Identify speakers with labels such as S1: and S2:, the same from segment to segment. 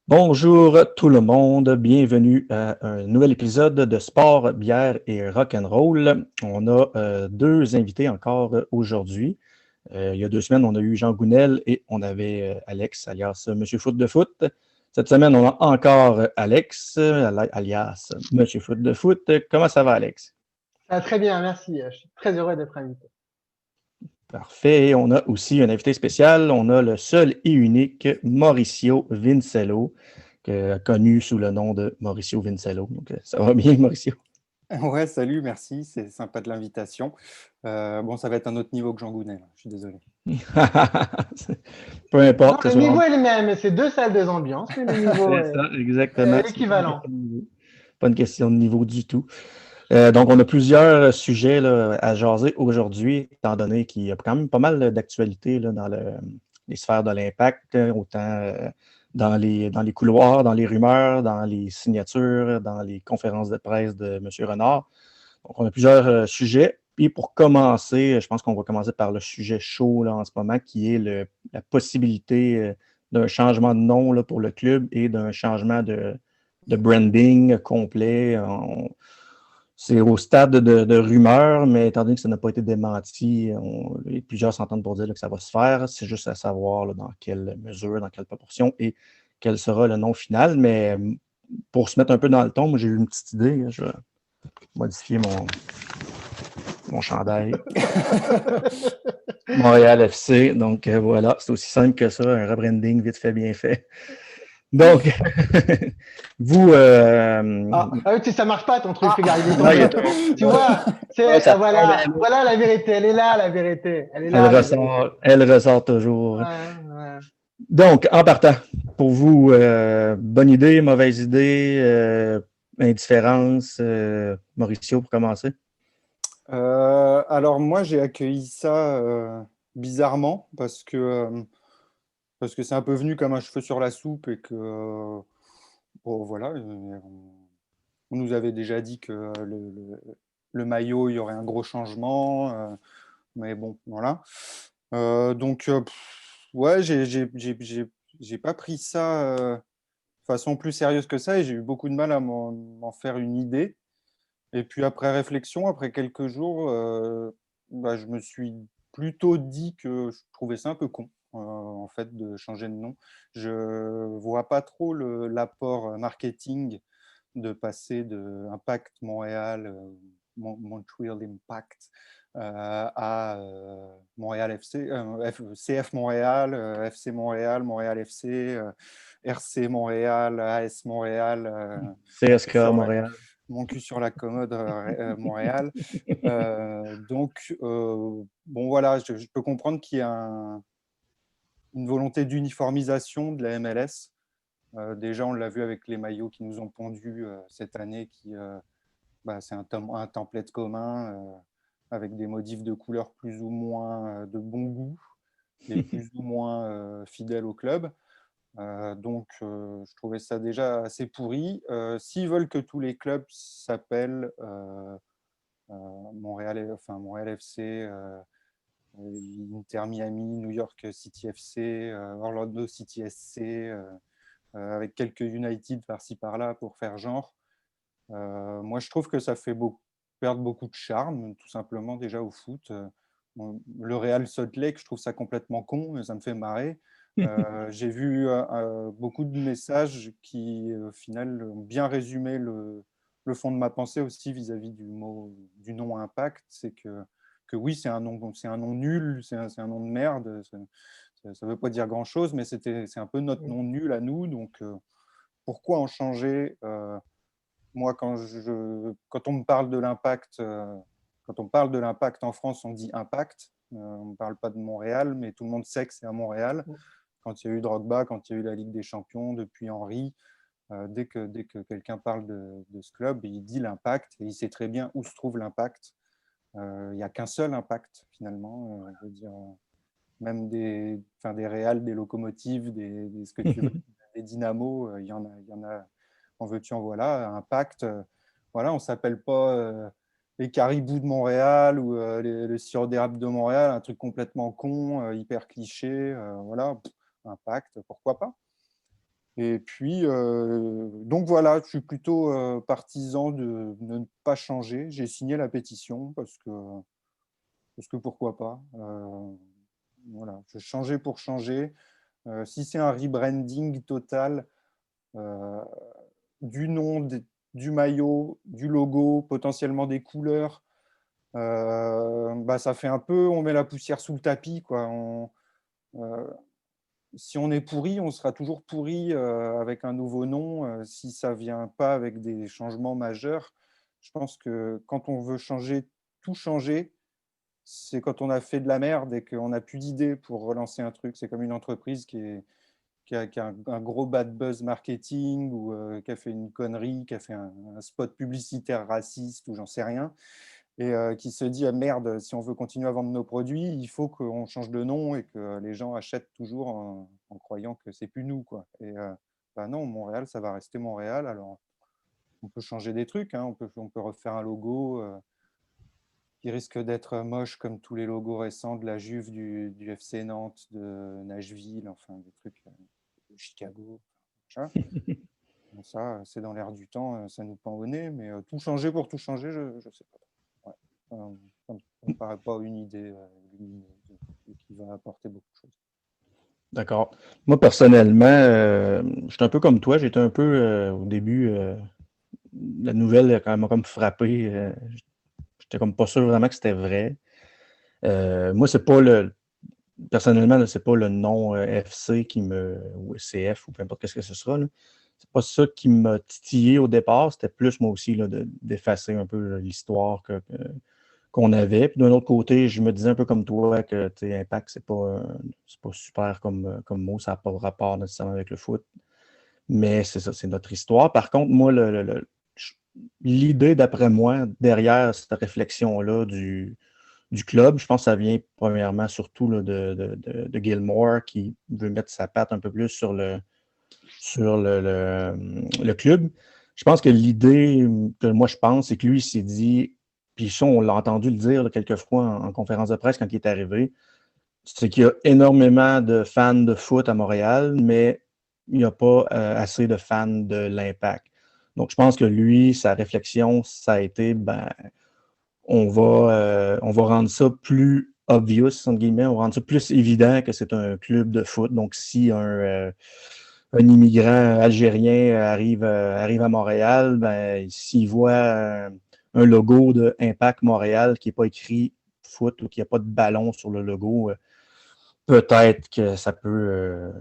S1: Bonjour tout le monde, bienvenue à un nouvel épisode de Sport, bière et rock'n'roll. On a deux invités encore aujourd'hui. Il y a 2 semaines, on a eu Jean Gounel et on avait Alex, alias Monsieur Foot de Foot. Cette semaine, on a encore Alex, alias Monsieur Foot de Foot. Comment ça va, Alex?
S2: Ça va très bien, merci. Je suis très heureux d'être invité.
S1: Parfait. On a aussi un invité spécial. On a le seul et unique Mauricio Vincello, connu sous le nom de Mauricio Vincello. Donc, ça va bien, Mauricio?
S3: Ouais, salut, merci, c'est sympa de l'invitation. Bon, ça va être un autre niveau que Jean Gounel, je suis désolé.
S1: Peu importe.
S2: Non, le niveau est le même, c'est deux salles, deux ambiances, mais le niveau
S1: C'est ça, exactement.
S2: est équivalent.
S1: Pas une question de niveau du tout. Donc, on a plusieurs sujets là, à jaser aujourd'hui, étant donné qu'il y a quand même pas mal d'actualités dans les sphères de l'impact, autant dans les couloirs, dans les rumeurs, dans les signatures, dans les conférences de presse de M. Renard. Donc, on a plusieurs sujets. Puis pour commencer, je pense qu'on va commencer par le sujet chaud là, en ce moment, qui est la possibilité d'un changement de nom là, pour le club et d'un changement de branding complet. C'est au stade de rumeur, mais étant donné que ça n'a pas été démenti, plusieurs s'entendent pour dire là, que ça va se faire. C'est juste à savoir là, dans quelle mesure, dans quelle proportion et quel sera le nom final. Mais pour se mettre un peu dans le ton, moi j'ai eu une petite idée. Je vais modifier mon chandail. Montréal FC. Donc voilà, c'est aussi simple que ça, un rebranding vite fait, bien fait. Donc, vous.
S2: Ça marche pas ton truc, tu vois, voilà la vérité, elle est là, la vérité.
S1: Elle ressort toujours.
S2: Ouais.
S1: Donc, en partant, pour vous, bonne idée, mauvaise idée, indifférence, Mauricio, pour commencer?
S3: Alors moi, j'ai accueilli ça bizarrement parce que c'est un peu venu comme un cheveu sur la soupe et que, bon, voilà, on nous avait déjà dit que le maillot, il y aurait un gros changement, mais bon, voilà. Donc, ouais, j'ai pas pris ça de façon plus sérieuse que ça et j'ai eu beaucoup de mal à m'en faire une idée. Et puis après réflexion, après quelques jours, je me suis plutôt dit que je trouvais ça un peu con, en fait, de changer de nom. Je vois pas trop l'apport marketing de passer de Impact Montréal, Montreal Impact, à Montréal FC, CF Montréal, FC Montréal, Montréal FC, RC Montréal, AS Montréal,
S1: CSK Montréal.
S3: mon cul sur la commode, Montréal. Donc, bon voilà, je peux comprendre qu'il y a une volonté d'uniformisation de la MLS. Déjà, on l'a vu avec les maillots qui nous ont pondus cette année, c'est un template commun avec des modifs de couleurs plus ou moins de bon goût et plus ou moins fidèles au club. Donc, je trouvais ça déjà assez pourri. S'ils veulent que tous les clubs s'appellent Montréal FC, Inter Miami, New York City FC, Orlando City SC, avec quelques United par-ci par-là pour faire genre. Moi, je trouve que ça fait perdre beaucoup de charme, tout simplement, déjà au foot. Le Real Salt Lake, je trouve ça complètement con, mais ça me fait marrer. J'ai vu beaucoup de messages qui, au final, ont bien résumé le fond de ma pensée aussi vis-à-vis du nom Impact. C'est que oui, c'est un nom nul, c'est un nom de merde. Ça ne veut pas dire grand-chose, mais c'est un peu notre nom nul à nous. Donc, pourquoi en changer moi, quand on me parle de l'impact, quand on parle de l'impact en France, on dit impact. On ne parle pas de Montréal, mais tout le monde sait que c'est à Montréal. Quand il y a eu Drogba, quand il y a eu la Ligue des Champions, depuis Henry, dès que quelqu'un parle de ce club, il dit l'impact et il sait très bien où se trouve l'impact. Il n'y a qu'un seul impact, finalement. Je veux dire, même des Real, des locomotives, ce que tu veux, des dynamos, il y en a en veux-tu, en voilà, Impact. Voilà, on ne s'appelle pas les caribous de Montréal ou le sirop d'érable de Montréal, un truc complètement con, hyper cliché. Voilà. Impact, pourquoi pas. Et puis, donc voilà, je suis plutôt partisan de ne pas changer. J'ai signé la pétition parce que pourquoi pas. Voilà, je changeais pour changer. Si c'est un rebranding total du nom, du maillot, du logo, potentiellement des couleurs, bah, ça fait un peu, on met la poussière sous le tapis, quoi. Si on est pourri, on sera toujours pourri avec un nouveau nom. Si ça ne vient pas avec des changements majeurs, je pense que quand on veut changer, tout changer, c'est quand on a fait de la merde et qu'on n'a plus d'idées pour relancer un truc. C'est comme une entreprise qui a un gros bad buzz marketing ou qui a fait une connerie, qui a fait un spot publicitaire raciste ou j'en sais rien, et qui se dit ah, merde, si on veut continuer à vendre nos produits, il faut qu'on change de nom et que les gens achètent toujours en croyant que c'est plus nous, quoi. Et bah non, Montréal, ça va rester Montréal. Alors, on peut changer des trucs, hein, on peut refaire un logo qui risque d'être moche comme tous les logos récents de la Juve, du FC Nantes, de Nashville, enfin des trucs de Chicago. Bon, ça, c'est dans l'air du temps, ça nous pend au nez, mais tout changer pour tout changer, je ne sais pas. Ouais. Ça ne me paraît pas une idée qui va apporter beaucoup de choses.
S1: D'accord. Moi, personnellement, je suis un peu comme toi. J'étais un peu, au début, la nouvelle a quand même comme frappé. J'étais comme pas sûr vraiment que c'était vrai. Moi, c'est pas personnellement, c'est pas le nom FC ou CF ou peu importe ce que ce sera. C'est pas ça qui m'a titillé au départ. C'était plus moi aussi là, d'effacer un peu l'histoire qu'on avait. Puis d'un autre côté, je me disais un peu comme toi que Impact, c'est pas super comme mot, ça n'a pas de rapport nécessairement avec le foot. Mais c'est ça, c'est notre histoire. Par contre, moi, l'idée, d'après moi, derrière cette réflexion-là du club, je pense que ça vient premièrement surtout là, de Gilmore qui veut mettre sa patte un peu plus sur le club. Je pense que l'idée que moi je pense, c'est que lui, il s'est dit, puis ça, on l'a entendu le dire là, quelques fois en conférence de presse quand il est arrivé, c'est qu'il y a énormément de fans de foot à Montréal, mais il n'y a pas assez de fans de l'Impact. Donc, je pense que lui, sa réflexion, ça a été, ben, on va rendre ça plus obvious, entre guillemets, on va rendre ça plus évident que c'est un club de foot. Donc, si un immigrant algérien arrive à Montréal, ben, s'il voit un logo de Impact Montréal qui n'est pas écrit foot ou qu'il n'y a pas de ballon sur le logo, peut-être que ça peut.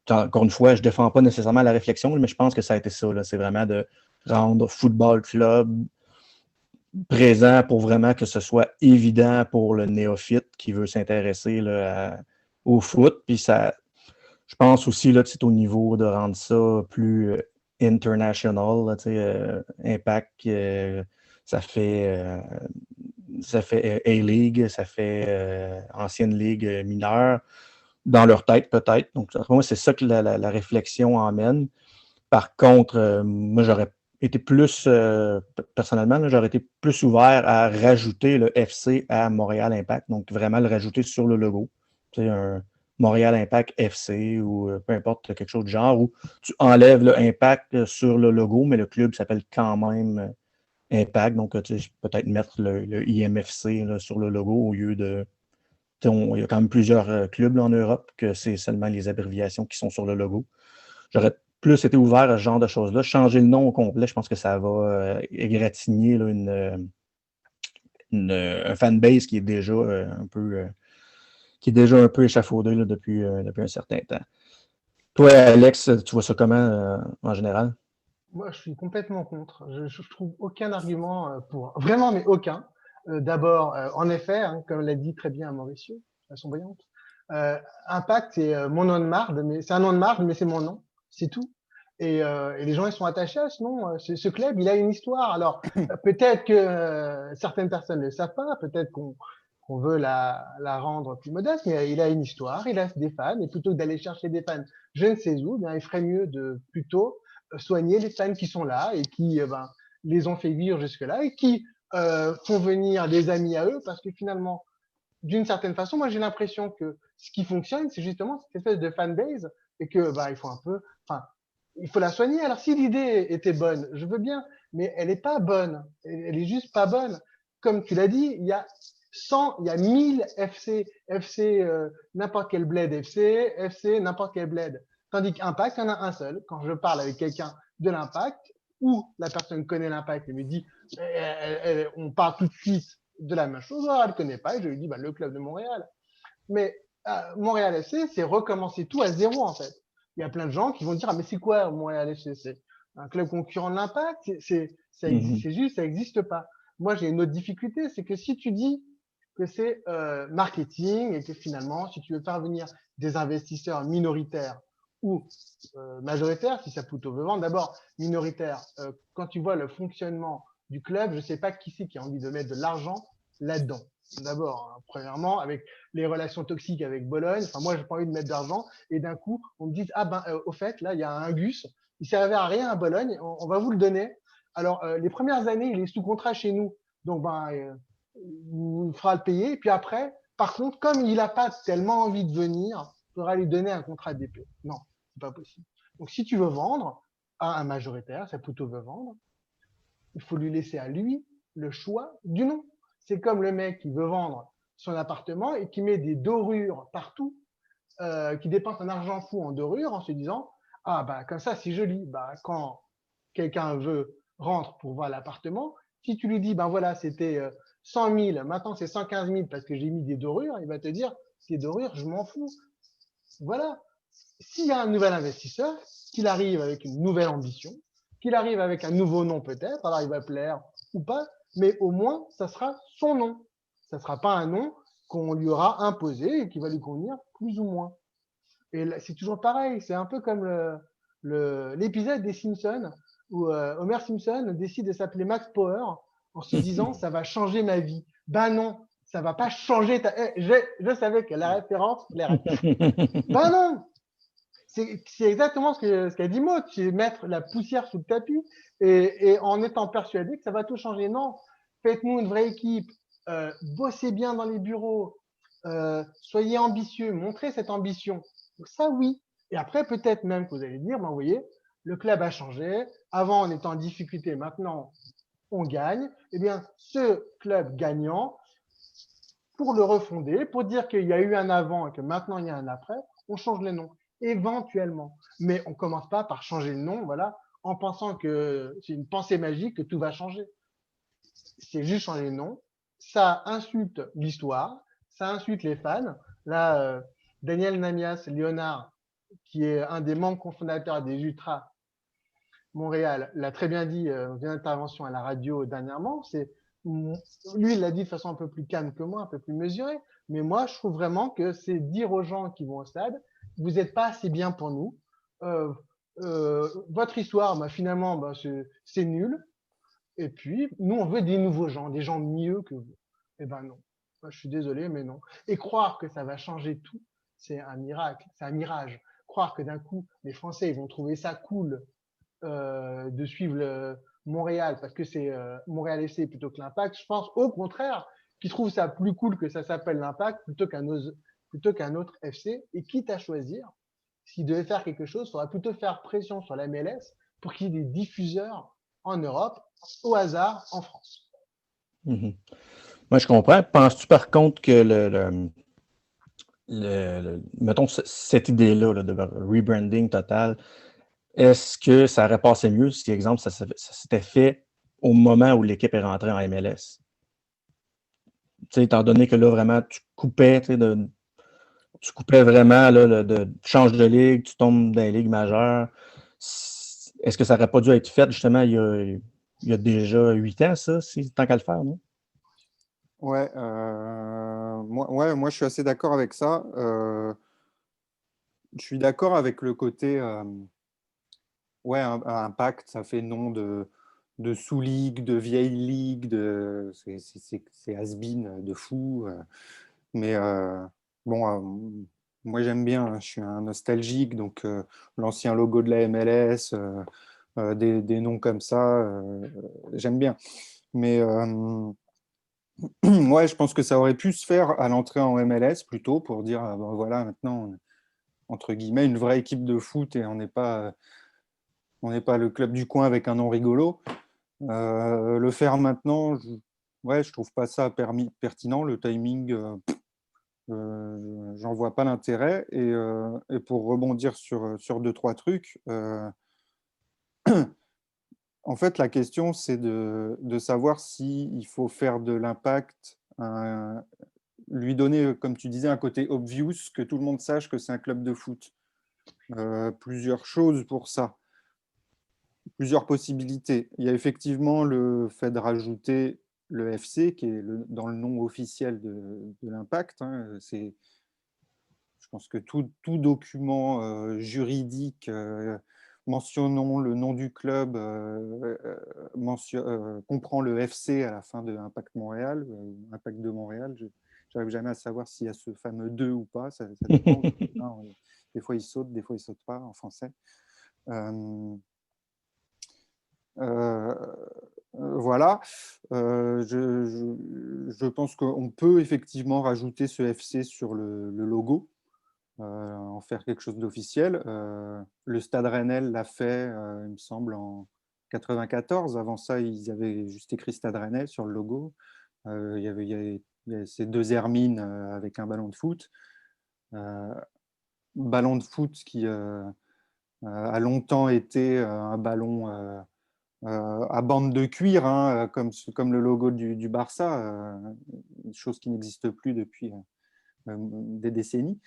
S1: Encore une fois, je ne défends pas nécessairement la réflexion, mais je pense que ça a été ça. C'est vraiment de rendre Football Club présent pour vraiment que ce soit évident pour le néophyte qui veut s'intéresser au foot. Puis ça, je pense aussi là, au niveau de rendre ça plus international, là, Impact, ça fait A-League, ça fait ancienne ligue mineure, dans leur tête peut-être. Donc, moi, c'est ça que la réflexion emmène. Par contre, moi, j'aurais été plus, personnellement, là, j'aurais été plus ouvert à rajouter le FC à Montréal Impact. Donc, vraiment le rajouter sur le logo. Tu sais, un Montréal Impact FC ou peu importe, quelque chose de genre, où tu enlèves le Impact sur le logo, mais le club s'appelle quand même Impact. Donc, tu sais, peut-être mettre le IMFC là, sur le logo au lieu de. Il y a quand même plusieurs clubs là, en Europe que c'est seulement les abréviations qui sont sur le logo. J'aurais plus été ouvert à ce genre de choses-là. Changer le nom au complet, je pense que ça va égratigner là, un fanbase qui est déjà un peu échafaudé là, depuis un certain temps. Toi, Alex, tu vois ça comment en général?
S2: Moi, je suis complètement contre. Je trouve aucun argument pour. Vraiment, mais aucun. D'abord, en effet, hein, comme l'a dit très bien Mauricio, à son brillante, Impact, c'est mon nom de marde, mais c'est un nom de marde, mais c'est mon nom, c'est tout. Et les gens, ils sont attachés à ce nom. Ce club, il a une histoire. Alors, peut-être que certaines personnes ne le savent pas, peut-être qu'on veut la rendre plus modeste, mais il a une histoire, il a des fans, et plutôt que d'aller chercher des fans, je ne sais où, bien, il ferait mieux de plutôt soigner les fans qui sont là et qui ben, les ont fait vivre jusque-là et qui font venir des amis à eux parce que finalement, d'une certaine façon, moi j'ai l'impression que ce qui fonctionne, c'est justement cette espèce de fanbase et que il faut un peu, enfin, il faut la soigner. Alors si l'idée était bonne, je veux bien, mais elle est pas bonne. Elle est juste pas bonne. Comme tu l'as dit, il y a 100, il y a 1000 FC n'importe quel bled FC n'importe quel bled. Tandis qu'Impact, il y en a un seul. Quand je parle avec quelqu'un de l'Impact, ou la personne connaît l'Impact et me dit, on parle tout de suite de la même chose, alors elle ne connaît pas, et je lui dis, le club de Montréal. Mais Montréal FC, c'est recommencer tout à zéro, en fait. Il y a plein de gens qui vont dire, mais c'est quoi Montréal FC? C'est un club concurrent de l'Impact? Ça existe, c'est juste, ça n'existe pas. Moi, j'ai une autre difficulté, c'est que si tu dis que c'est marketing et que finalement, si tu veux faire venir des investisseurs minoritaires ou majoritaires, si Saputo veut vendre, d'abord minoritaire, quand tu vois le fonctionnement du club, je ne sais pas qui c'est qui a envie de mettre de l'argent là-dedans. D'abord, premièrement, avec les relations toxiques avec Bologne, moi, j'ai pas envie de mettre d'argent et d'un coup, on me dit, au fait, là, il y a un Gus, il servait à rien à Bologne, on va vous le donner. Alors, les premières années, il est sous contrat chez nous, donc il fera le payer. Et puis après, par contre, comme il n'a pas tellement envie de venir, il faudra lui donner un contrat d'épée. Non, c'est pas possible. Donc, si tu veux vendre à un majoritaire, Saputo veut vendre, il faut lui laisser à lui le choix du nom. C'est comme le mec qui veut vendre son appartement et qui met des dorures partout, qui dépense un argent fou en dorures en se disant, comme ça c'est joli. Quand quelqu'un veut rentre pour voir l'appartement, si tu lui dis, voilà, c'était 100 000, maintenant c'est 115 000 parce que j'ai mis des dorures, il va te dire, ces dorures, je m'en fous. Voilà. S'il y a un nouvel investisseur, qu'il arrive avec une nouvelle ambition, qu'il arrive avec un nouveau nom peut-être, alors il va plaire ou pas, mais au moins, ça sera son nom. Ça ne sera pas un nom qu'on lui aura imposé et qui va lui convenir plus ou moins. Et c'est toujours pareil, c'est un peu comme l'épisode des Simpsons où Homer Simpson décide de s'appeler Max Power en se disant ça va changer ma vie. Ben non, ça va pas changer ta. Je savais que la référence plairait. Ben non, c'est exactement ce qu'a dit Maud, c'est mettre la poussière sous le tapis et en étant persuadé que ça va tout changer. Non, faites-nous une vraie équipe, bossez bien dans les bureaux, soyez ambitieux, montrez cette ambition. Donc ça, oui. Et après, peut-être même que vous allez dire, vous voyez, le club a changé. Avant, on était en difficulté. Maintenant, on gagne. Eh bien, ce club gagnant, pour le refonder, pour dire qu'il y a eu un avant et que maintenant il y a un après, on change les noms, éventuellement. Mais on ne commence pas par changer le nom, voilà, en pensant que c'est une pensée magique que tout va changer. C'est juste changer le nom. Ça insulte l'histoire, ça insulte les fans. Là, Daniel Namias Léonard, qui est un des membres cofondateurs des Ultras Montréal, l'a très bien dit dans une intervention à la radio dernièrement. Lui, il l'a dit de façon un peu plus calme que moi, un peu plus mesurée. Mais moi, je trouve vraiment que c'est dire aux gens qui vont au stade, vous n'êtes pas assez bien pour nous. Votre histoire, finalement, c'est nul. Et puis, nous, on veut des nouveaux gens, des gens mieux que vous. Eh ben non. Moi, je suis désolé, mais non. Et croire que ça va changer tout, c'est un miracle, c'est un mirage. Croire que d'un coup, les Français ils vont trouver ça cool de suivre Montréal parce que c'est Montréal FC plutôt que l'Impact, je pense au contraire qu'ils trouvent ça plus cool que ça s'appelle l'Impact plutôt qu'un autre FC. Et quitte à choisir, s'ils devaient faire quelque chose, il faudrait plutôt faire pression sur la MLS pour qu'il y ait des diffuseurs en Europe, au hasard en France.
S1: Mm-hmm. Moi, je comprends. Penses-tu par contre que mettons cette idée-là de rebranding total, est-ce que ça aurait passé mieux si, exemple, ça s'était fait au moment où l'équipe est rentrée en MLS? Étant donné que là, vraiment, tu coupais vraiment, là, tu changes de ligue, tu tombes dans les ligues majeures. Est-ce que ça n'aurait pas dû être fait justement il y a déjà 8 ans, ça, tant qu'à le faire, non?
S3: Ouais, moi, je suis assez d'accord avec ça. Je suis d'accord avec le côté, un Impact, ça fait nom de sous-ligue, de vieille ligue, c'est has-been de fou. Mais moi j'aime bien, hein, je suis un nostalgique, donc l'ancien logo de la MLS, des noms comme ça, j'aime bien. Mais Ouais, je pense que ça aurait pu se faire à l'entrée en MLS plutôt pour dire, voilà, maintenant, entre guillemets, une vraie équipe de foot et on n'est pas le club du coin avec un nom rigolo. Le faire maintenant, je trouve pas ça pertinent. Le timing, j'en vois pas l'intérêt. Et pour rebondir sur deux, trois trucs, en fait, la question, c'est de savoir s'il faut faire de l'impact, lui donner, comme tu disais, un côté obvious, que tout le monde sache que c'est un club de foot. Plusieurs choses pour ça, plusieurs possibilités. Il y a effectivement le fait de rajouter le FC, qui est dans le nom officiel de l'impact. Hein. Je pense que tout document juridique mentionnant le nom du club comprend le FC à la fin de Impact Montréal, Impact de Montréal. Je n'arrive jamais à savoir s'il y a ce fameux 2 ou pas, ça dépend. Des fois, il saute, des fois, il ne saute pas en français. Voilà. Je pense qu'on peut effectivement rajouter ce FC sur le logo. En faire quelque chose d'officiel. Le Stade Rennais l'a fait, il me semble, en 94. Avant ça, ils avaient juste écrit Stade Rennais sur le logo. Il y avait ces deux hermines avec un ballon de foot. Ballon de foot qui a longtemps été un ballon à bande de cuir, hein, comme le logo du Barça, chose qui n'existe plus depuis des décennies.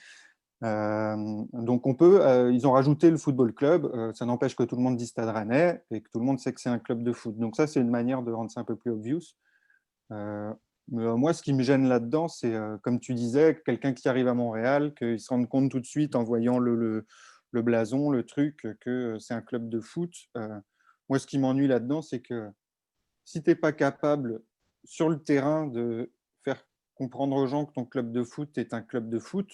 S3: Donc ils ont rajouté le football club, ça n'empêche que tout le monde dit Stade Rennais et que tout le monde sait que c'est un club de foot. Donc ça, c'est une manière de rendre ça un peu plus obvious. Mais moi, ce qui me gêne là-dedans, c'est, comme tu disais, quelqu'un qui arrive à Montréal, qu'il se rende compte tout de suite en voyant le blason, le truc, que c'est un club de foot. Moi, ce qui m'ennuie là-dedans, c'est que si tu n'es pas capable, sur le terrain, de faire comprendre aux gens que ton club de foot est un club de foot,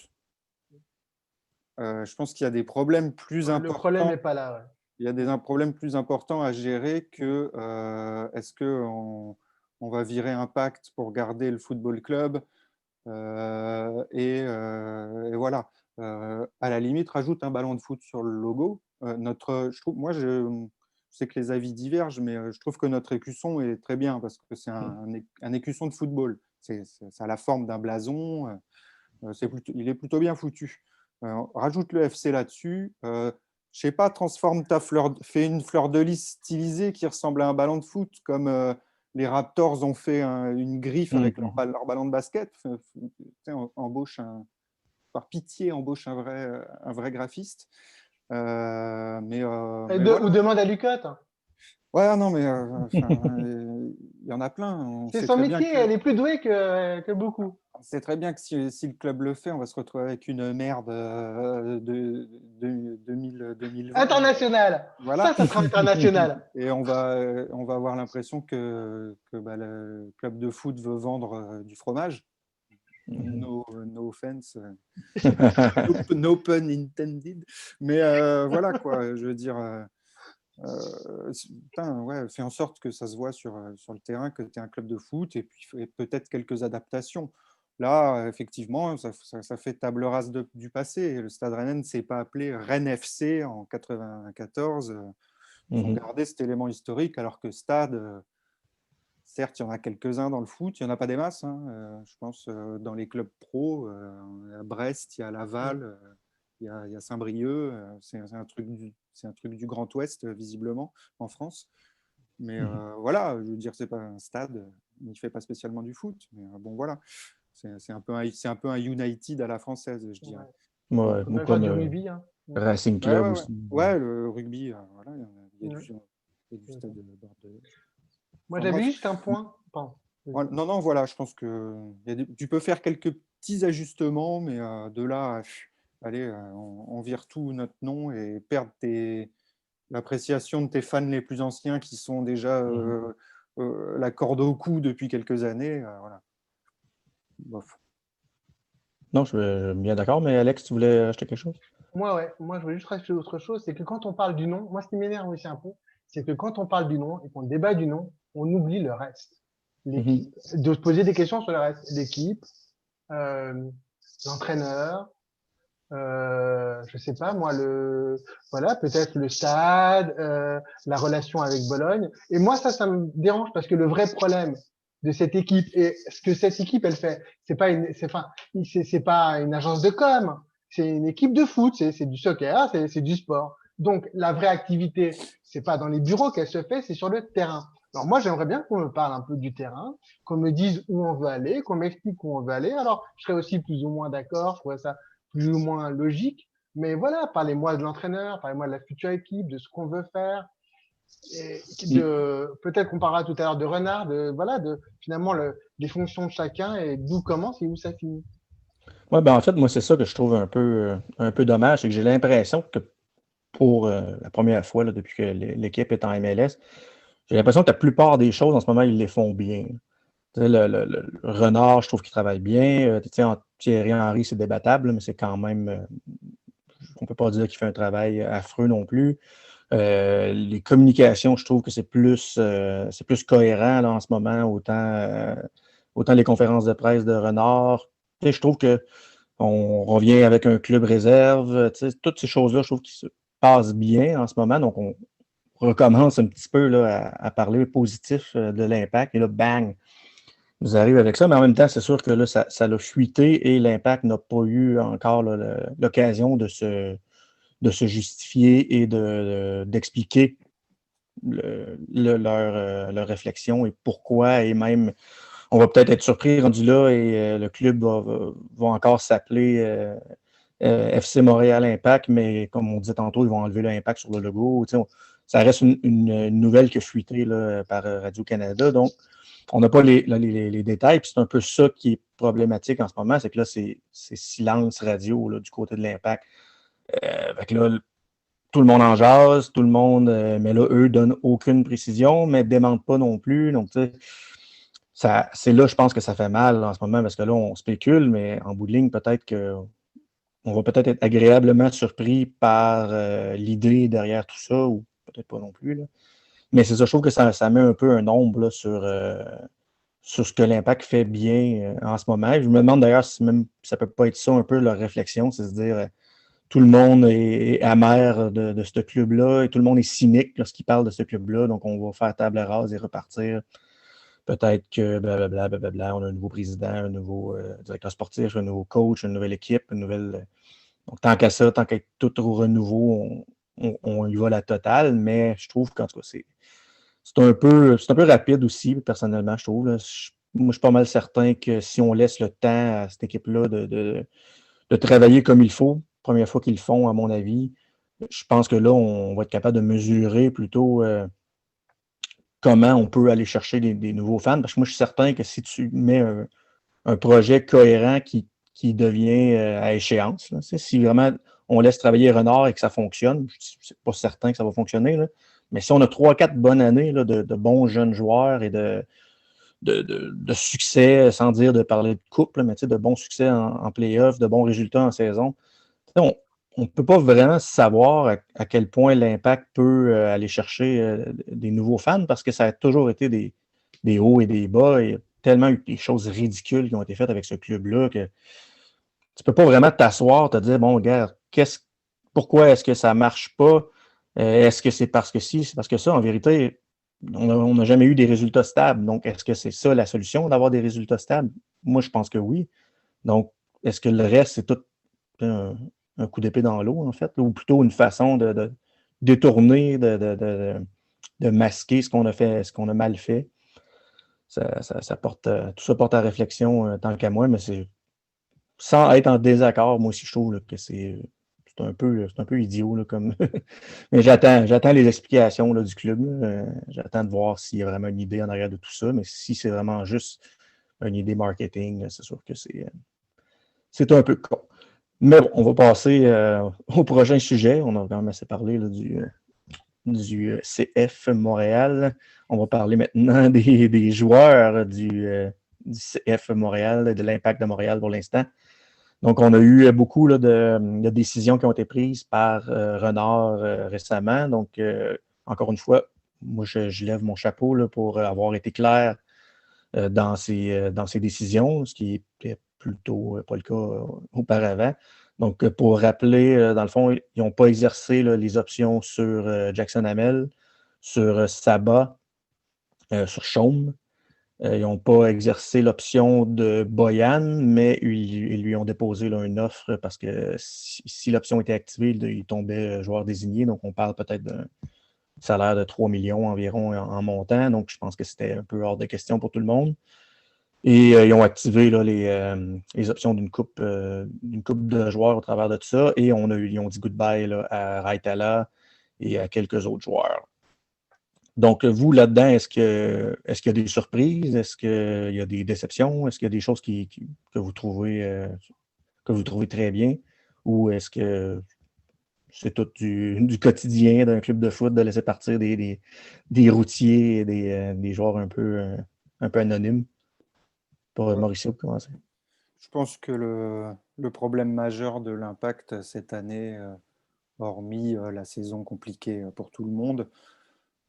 S3: je pense qu'il y a des problèmes plus
S2: Le problème
S3: importants.
S2: n'est pas là. Ouais.
S3: Il y a des problèmes plus importants à gérer que est-ce qu'on va virer Impact pour garder le football club et voilà. À la limite, rajoute un ballon de foot sur le logo. Je sais que les avis divergent, mais je trouve que notre écusson est très bien parce que c'est un écusson de football. Ça a la forme d'un blason. Il est plutôt bien foutu. Rajoute le FC là-dessus. Je sais pas, fais une fleur de lys stylisée qui ressemble à un ballon de foot, comme les Raptors ont fait une griffe avec leur ballon de basket. Par pitié, embauche un vrai graphiste. Mais voilà.
S2: Ou demande à Lucotte.
S3: Ouais, non, mais il y en a plein. On
S2: C'est
S3: sait
S2: son
S3: très bien
S2: métier,
S3: que
S2: elle est plus douée que beaucoup.
S3: c'est très bien que si le club le fait, on va se retrouver avec une merde de 2020.
S2: International.
S3: Voilà.
S2: Ça sera international.
S3: Et on va avoir l'impression que le club de foot veut vendre du fromage. No offense. No pun intended. Mais voilà, quoi. Je veux dire, ouais, fais en sorte que ça se voit sur le terrain, que tu es un club de foot, et puis peut-être quelques adaptations. Là, effectivement, ça fait table rase du passé. Le Stade Rennais ne s'est pas appelé Rennes FC en 94. Ils ont gardé cet élément historique, alors que Stade, certes, il y en a quelques-uns dans le foot, il n'y en a pas des masses. Hein. Je pense dans les clubs pro, à Brest, il y a Laval, il y a Saint-Brieuc. C'est un truc du Grand Ouest, visiblement, en France. Mais voilà, je veux dire, c'est pas un stade, il ne fait pas spécialement du foot. Mais bon, voilà, c'est un peu un United à la française, je dirais.
S1: Ouais,
S2: On
S1: ou
S2: peut faire du
S1: comme
S2: rugby. Hein.
S1: Racing Club aussi.
S3: Ouais, le rugby, voilà, il y a du stade de Bordeaux.
S2: Moi,
S3: Enfin,
S2: j'avais
S3: bref.
S2: juste un point. Pardon.
S3: Non, voilà, je pense que tu peux faire quelques petits ajustements, mais de là, allez, on vire tout notre nom et perdre l'appréciation de tes fans les plus anciens qui sont déjà la corde au cou depuis quelques années. Voilà. Bof.
S1: Non, je suis bien d'accord, mais Alex, tu voulais acheter quelque chose?
S2: Moi, je voulais juste rajouter autre chose, c'est que quand on parle du nom, moi, ce qui m'énerve aussi un peu, c'est que quand on parle du nom et qu'on débat du nom, on oublie le reste. l'équipe, de se poser des questions sur le reste, l'équipe, l'entraîneur, je sais pas moi, voilà, peut-être le stade, la relation avec Bologne. Et moi, ça me dérange parce que le vrai problème de cette équipe et ce que cette équipe elle fait, c'est pas une agence de com, c'est une équipe de foot, c'est du soccer, c'est du sport. Donc la vraie activité, c'est pas dans les bureaux qu'elle se fait, c'est sur le terrain. Alors moi, j'aimerais bien qu'on me parle un peu du terrain, qu'on me dise où on veut aller, qu'on m'explique où on veut aller. Alors, je serais aussi plus ou moins d'accord, je trouverais ça plus ou moins logique. Mais voilà, parlez-moi de l'entraîneur, parlez-moi de la future équipe, de ce qu'on veut faire. Et peut-être qu'on parlera tout à l'heure de Renard, voilà, de finalement les fonctions de chacun et d'où commence et où ça finit.
S1: Ouais, ben en fait, moi, c'est ça que je trouve un peu dommage, c'est que j'ai l'impression que pour la première fois là, depuis que l'équipe est en MLS, j'ai l'impression que la plupart des choses en ce moment, ils les font bien. Tu sais, le Renard, je trouve qu'il travaille bien. Tu sais, Thierry Henry, c'est débattable, mais c'est quand même. On ne peut pas dire qu'il fait un travail affreux non plus. Les communications, je trouve que c'est plus cohérent là, en ce moment, autant les conférences de presse de Renard. Tu sais, je trouve que on revient avec un club réserve. Tu sais, toutes ces choses-là, je trouve qu'ils se passent bien en ce moment. Donc, on recommence un petit peu là, à parler positif de l'impact. Et là, bang, vous arrivez avec ça. Mais en même temps, c'est sûr que là, ça l'a fuité et l'impact n'a pas eu encore l'occasion de se justifier et d'expliquer leur réflexion et pourquoi. Et même, on va peut-être être surpris rendu là et le club va encore s'appeler FC Montréal Impact, mais comme on disait tantôt, ils vont enlever l'Impact sur le logo. Ça reste une nouvelle qui a fuité là, par Radio-Canada. Donc, on n'a pas les détails. Puis c'est un peu ça qui est problématique en ce moment, c'est que là, c'est silence radio là, du côté de l'Impact. Fait que là, tout le monde en jase, tout le monde, mais là, eux donnent aucune précision, mais ne démentent pas non plus. Donc, tu sais, c'est là, je pense que ça fait mal en ce moment, parce que là, on spécule, mais en bout de ligne, peut-être qu'on va peut-être être agréablement surpris par l'idée derrière tout ça, ou peut-être pas non plus. Là. Mais c'est ça, je trouve que ça met un peu un ombre là, sur ce que l'Impact fait bien en ce moment. Je me demande d'ailleurs si même ça peut pas être ça un peu leur réflexion, c'est se dire tout le monde est amer de ce club-là et tout le monde est cynique lorsqu'il parle de ce club-là. Donc, on va faire table rase et repartir. Peut-être que blablabla, blablabla, on a un nouveau président, un nouveau directeur sportif, un nouveau coach, une nouvelle équipe, une nouvelle. Donc, tant qu'à ça, tant qu'à être tout au renouveau, on y va la totale. Mais je trouve qu'en tout cas, c'est un peu rapide aussi, personnellement, je trouve. Là. Moi, je suis pas mal certain que si on laisse le temps à cette équipe-là de travailler comme il faut, première fois qu'ils le font, à mon avis, je pense que là, on va être capable de mesurer plutôt comment on peut aller chercher des nouveaux fans. Parce que moi, je suis certain que si tu mets un projet cohérent qui devient à échéance, là, si vraiment on laisse travailler Renard et que ça fonctionne, je ne suis pas certain que ça va fonctionner, là, mais si on a 3-4 bonnes années là, de bons jeunes joueurs et de succès, sans dire de parler de couple, mais de bons succès en play-off, de bons résultats en saison, on ne peut pas vraiment savoir à quel point l'impact peut aller chercher des nouveaux fans parce que ça a toujours été des hauts et des bas. Il y a tellement eu des choses ridicules qui ont été faites avec ce club-là que tu ne peux pas vraiment t'asseoir, te dire, bon, regarde, pourquoi est-ce que ça ne marche pas? Est-ce que c'est parce que si, c'est parce que ça, en vérité, on n'a jamais eu des résultats stables. Donc, est-ce que c'est ça la solution, d'avoir des résultats stables? Moi, je pense que oui. Donc, est-ce que le reste, c'est tout un coup d'épée dans l'eau, en fait, ou plutôt une façon de détourner, de masquer ce qu'on a fait, ce qu'on a mal fait? Ça porte, tout ça porte à réflexion tant qu'à moi, mais c'est sans être en désaccord, moi aussi, je trouve là, que c'est un peu idiot, là, comme. Mais j'attends les explications là, du club. J'attends de voir s'il y a vraiment une idée en arrière de tout ça. Mais si c'est vraiment juste une idée marketing, c'est sûr que c'est un peu con. Mais bon, on va passer au prochain sujet. On a quand même assez parlé là, du CF Montréal. On va parler maintenant des joueurs du CF Montréal, de l'Impact de Montréal pour l'instant. Donc, on a eu beaucoup là, de décisions qui ont été prises par Renard récemment. Donc, encore une fois, moi, je lève mon chapeau là, pour avoir été clair dans ses décisions, ce qui était plutôt pas le cas auparavant. Donc, pour rappeler, dans le fond, ils n'ont pas exercé là, les options sur Jackson Hamel, sur Sabah, sur Chaume. Ils n'ont pas exercé l'option de Boyan, mais ils lui ont déposé là, une offre parce que si l'option était activée, il tombait joueur désigné. Donc, on parle peut-être d'un salaire de 3 millions environ en montant. Donc, je pense que c'était un peu hors de question pour tout le monde. Et ils ont activé là, les options d'une coupe de joueurs au travers de tout ça. Et ils ont dit goodbye là, à Raitala et à quelques autres joueurs. Donc, vous, là-dedans, est-ce qu'il y a des surprises? Est-ce qu'il y a des déceptions? Est-ce qu'il y a des choses que vous trouvez très bien? Ou est-ce que c'est tout du quotidien d'un club de foot de laisser partir des routiers et des joueurs un peu anonymes? Pour Mauricio, pour commencer.
S3: Je pense que le problème majeur de l'Impact cette année, hormis la saison compliquée pour tout le monde,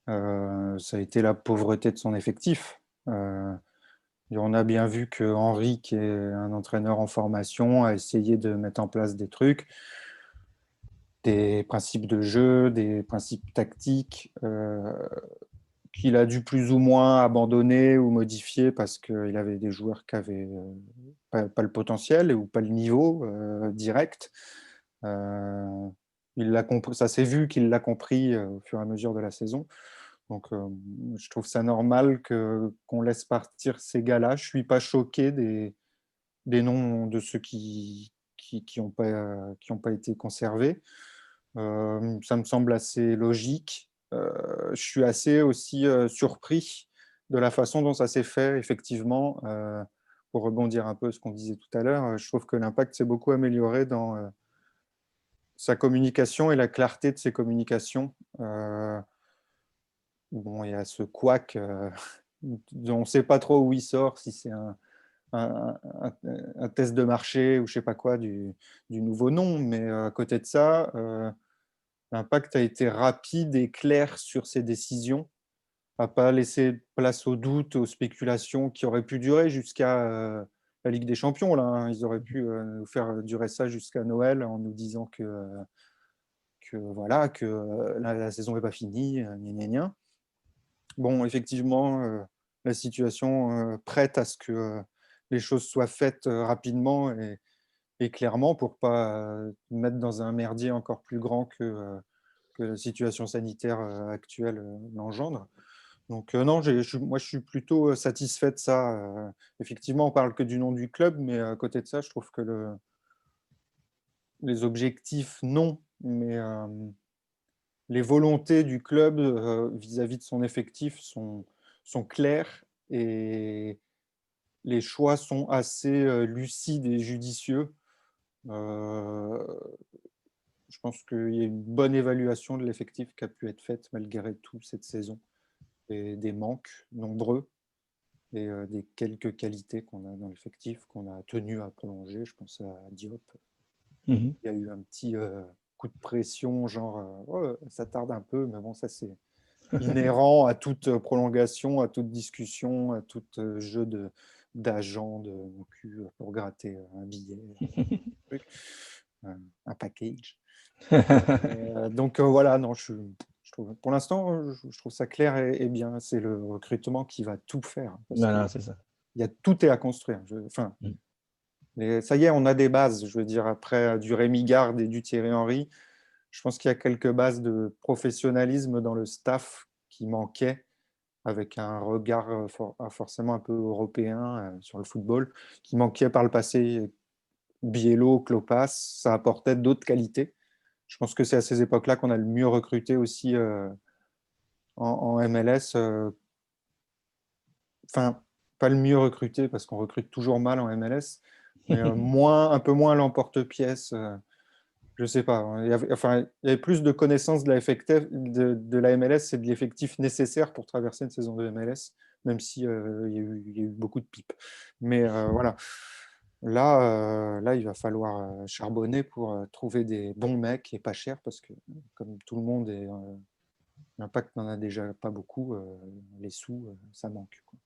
S3: ça a été la pauvreté de son effectif. Et on a bien vu que Henry, qui est un entraîneur en formation, a essayé de mettre en place des trucs, des principes de jeu, des principes tactiques, qu'il a dû plus ou moins abandonner ou modifier parce qu'il avait des joueurs qui n'avaient pas le potentiel ou pas le niveau direct. Ça s'est vu qu'il l'a compris au fur et à mesure de la saison. Donc, je trouve ça normal qu'on laisse partir ces gars-là. Je ne suis pas choqué des noms de ceux qui n'ont pas été conservés. Ça me semble assez logique. Je suis assez aussi surpris de la façon dont ça s'est fait, effectivement. Pour rebondir un peu sur ce qu'on disait tout à l'heure, je trouve que l'Impact s'est beaucoup amélioré dans sa communication et la clarté de ses communications. Bon, il y a ce couac dont on ne sait pas trop où il sort, si c'est un test de marché ou je ne sais pas quoi du nouveau nom, mais à côté de ça, l'Impact a été rapide et clair sur ses décisions, n'a pas laissé place aux doutes, aux spéculations qui auraient pu durer jusqu'à la Ligue des Champions. Là, hein. Ils auraient pu nous faire durer ça jusqu'à Noël en nous disant voilà, que la saison n'est pas finie, gna gna gna. Bon, effectivement, la situation prête à ce que les choses soient faites rapidement et clairement pour pas mettre dans un merdier encore plus grand que la situation sanitaire actuelle l'engendre. Donc non, moi je suis plutôt satisfait de ça. Effectivement, on parle que du nom du club, mais à côté de ça, je trouve que les objectifs, non, mais les volontés du club vis-à-vis de son effectif sont claires et les choix sont assez lucides et judicieux. Je pense qu'il y a une bonne évaluation de l'effectif qui a pu être faite malgré tout cette saison. Et des manques nombreux et des quelques qualités qu'on a dans l'effectif, qu'on a tenu à prolonger. Je pense à Diop. Il y a eu un petit coup de pression, genre oh, ça tarde un peu, mais bon, ça c'est inhérent à toute prolongation, à toute discussion, à tout jeu d'agent de mon cul pour gratter un billet, un package. Donc voilà, non, je trouve, pour l'instant, je trouve ça clair et bien. C'est le recrutement qui va tout faire.
S1: Non, c'est ça.
S3: Tout est à construire. Ça y est, on a des bases. Je veux dire, après du Rémi Garde et du Thierry Henry, je pense qu'il y a quelques bases de professionnalisme dans le staff qui manquaient, avec un regard forcément un peu européen sur le football, qui manquait par le passé. Biello, Klopas, ça apportait d'autres qualités. Je pense que c'est à ces époques-là qu'on a le mieux recruté aussi en MLS. Enfin, pas le mieux recruté parce qu'on recrute toujours mal en MLS, mais un peu moins l'emporte-pièce. Je sais pas. Il y avait plus de connaissances de la MLS et de l'effectif nécessaire pour traverser une saison de MLS, même si il y a eu beaucoup de pipes. Mais voilà. Là, il va falloir charbonner pour trouver des bons mecs et pas chers parce que, comme tout le monde, l'Impact n'en a déjà pas beaucoup. Les sous, ça manque, quoi.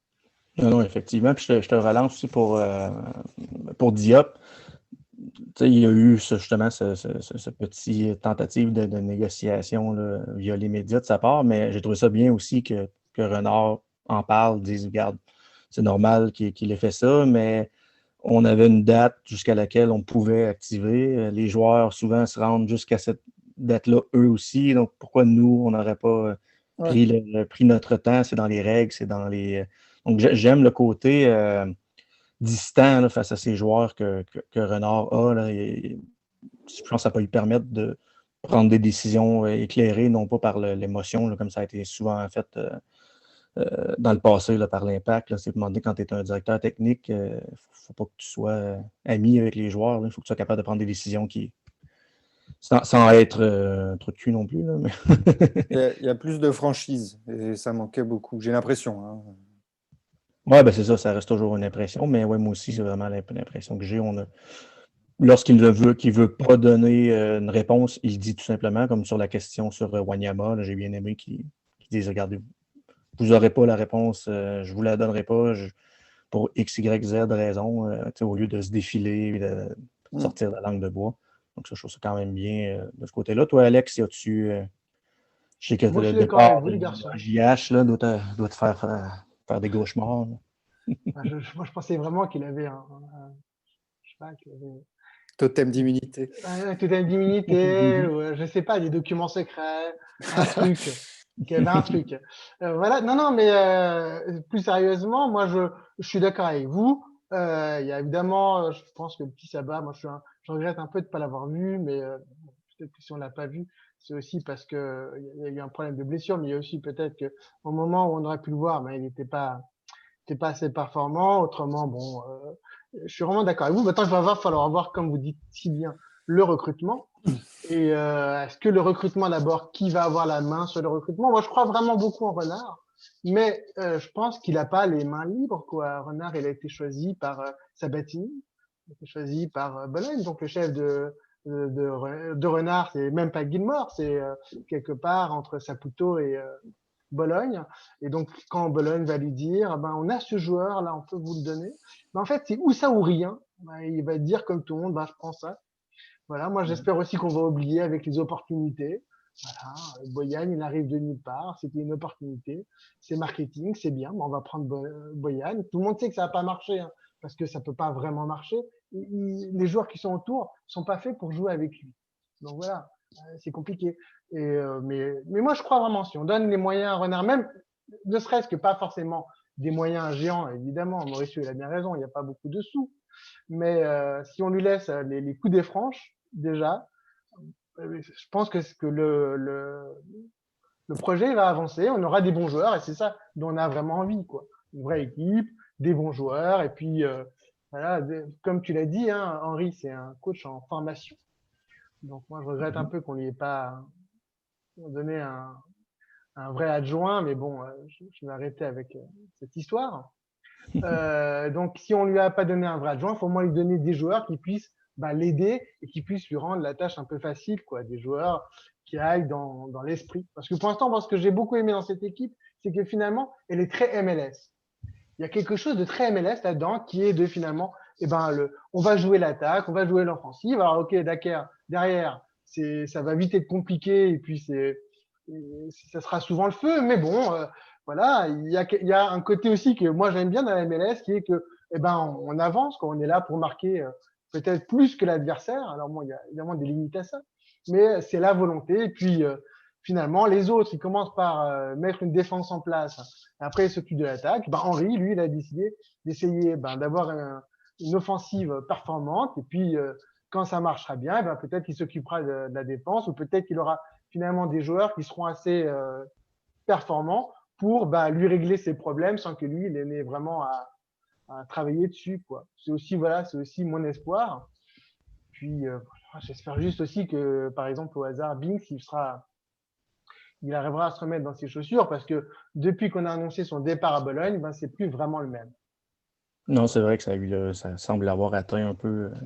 S1: Non, non, effectivement. Puis je te relance aussi pour Diop. Tu sais, il y a eu justement ce petit tentative de négociation là, via les médias de sa part, mais j'ai trouvé ça bien aussi que Renard en parle, dise, regarde, c'est normal qu'il ait fait ça, mais on avait une date jusqu'à laquelle on pouvait activer. Les joueurs souvent se rendent jusqu'à cette date-là eux aussi, donc pourquoi nous, on n'aurait pas
S3: Ouais.
S1: pris notre temps, c'est dans les règles, c'est dans les. Donc j'aime le côté distant là, face à ces joueurs que Renard a. Là, je pense que ça peut lui permettre de prendre des décisions éclairées, non pas par l'émotion, là, comme ça a été souvent fait dans le passé là, par l'Impact. C'est demandé quand tu es un directeur technique, il ne faut pas que tu sois ami avec les joueurs. Il faut que tu sois capable de prendre des décisions sans être un trou de cul non plus. Là, mais
S3: Il y a plus de franchise et ça manquait beaucoup, j'ai l'impression. Hein.
S1: ouais, ben c'est ça, ça reste toujours une impression, mais ouais, moi aussi, c'est vraiment l'impression que j'ai. Lorsqu'il ne veut pas donner une réponse, il dit tout simplement, comme sur la question sur Wanyama, là, j'ai bien aimé qu'il dise, regardez, vous n'aurez pas la réponse, je ne vous la donnerai pas pour X, Y, Z raison, au lieu de se défiler et de sortir la langue de bois. Donc ça, je trouve ça quand même bien de ce côté-là. Toi, Alex, y a-tu... je sais que
S2: Moi, je
S1: le
S2: suis d'accord avec
S1: départ
S2: vous,
S1: de
S2: les garçons.
S1: JH là, doit te faire des cauchemars.
S2: Moi, je pensais vraiment qu'il avait je sais pas, qu'il avait
S3: Totem d'immunité.
S2: toute une divinité, ou, je sais pas, des documents secrets, un truc, qu'il y avait un truc. Voilà, non, non, mais plus sérieusement, moi, je suis d'accord avec vous. Il y a évidemment, je pense que le petit Sabah, moi, je regrette un peu de pas l'avoir vu, mais peut-être que si on l'a pas vu, c'est aussi parce que il y a eu un problème de blessure, mais il y a aussi peut-être que au moment où on aurait pu le voir, mais il n'était pas assez performant. Autrement, bon, je suis vraiment d'accord avec vous. Maintenant, falloir voir, comme vous dites si bien, le recrutement. Et est-ce que le recrutement d'abord, qui va avoir la main sur le recrutement? Moi, je crois vraiment beaucoup en Renard, mais je pense qu'il n'a pas les mains libres, quoi. Renard, il a été choisi par Sabatini, il a été choisi par Bologne, donc le chef de Renard, c'est même pas Gilmore, c'est quelque part entre Saputo et Bologne. Et donc, quand Bologne va lui dire, ben, on a ce joueur, là, on peut vous le donner. Ben, en fait, c'est ou ça ou rien. Ben, il va dire comme tout le monde, ben, je prends ça. Voilà. Moi, j'espère aussi qu'on va oublier avec les opportunités. Voilà. Boyan, il arrive de nulle part. C'était une opportunité. C'est marketing, c'est bien. Ben, on va prendre Boyan. Tout le monde sait que ça va pas marcher, hein, parce que ça peut pas vraiment marcher. Les joueurs qui sont autour sont pas faits pour jouer avec lui. Donc voilà, c'est compliqué. Mais moi, je crois vraiment, si on donne les moyens à Renard, même ne serait-ce que pas forcément des moyens géants, évidemment, Mauricio, il a bien raison, il n'y a pas beaucoup de sous, mais si on lui laisse les coups des franches, déjà, je pense que le projet va avancer, on aura des bons joueurs, et c'est ça dont on a vraiment envie, quoi. Une vraie équipe, des bons joueurs, et puis, voilà, comme tu l'as dit, hein, Henri, c'est un coach en formation. Donc moi, je regrette un peu qu'on lui ait pas donné un vrai adjoint, mais bon, je vais arrêter avec cette histoire. Donc si on lui a pas donné un vrai adjoint, il faut au moins lui donner des joueurs qui puissent l'aider et qui puissent lui rendre la tâche un peu facile, quoi. Des joueurs qui aillent dans l'esprit. Parce que pour l'instant, moi, ce que j'ai beaucoup aimé dans cette équipe, c'est que finalement, elle est très MLS. Il y a quelque chose de très MLS là-dedans qui est de finalement, on va jouer l'attaque, on va jouer l'offensive. Alors, ok, d'accord, derrière, ça va vite être compliqué et puis ça sera souvent le feu, mais bon, voilà, il y a un côté aussi que moi j'aime bien dans la MLS qui est que, on avance, quand on est là pour marquer peut-être plus que l'adversaire. Alors bon, il y a évidemment des limites à ça, mais c'est la volonté. Et puis, finalement, les autres, ils commencent par mettre une défense en place. Après, ils s'occupent de l'attaque. Henry, lui, il a décidé d'essayer d'avoir une offensive performante. Et puis, quand ça marchera bien, peut-être qu'il s'occupera de la défense ou peut-être qu'il aura finalement des joueurs qui seront assez performants pour lui régler ses problèmes sans que lui, il ait vraiment à travailler dessus, quoi. C'est aussi mon espoir. Puis, j'espère juste aussi que, par exemple, au hasard, Binks, il arrivera à se remettre dans ses chaussures parce que depuis qu'on a annoncé son départ à Bologne, c'est plus vraiment le même.
S1: Non, c'est vrai que ça semble avoir atteint un peu
S2: Et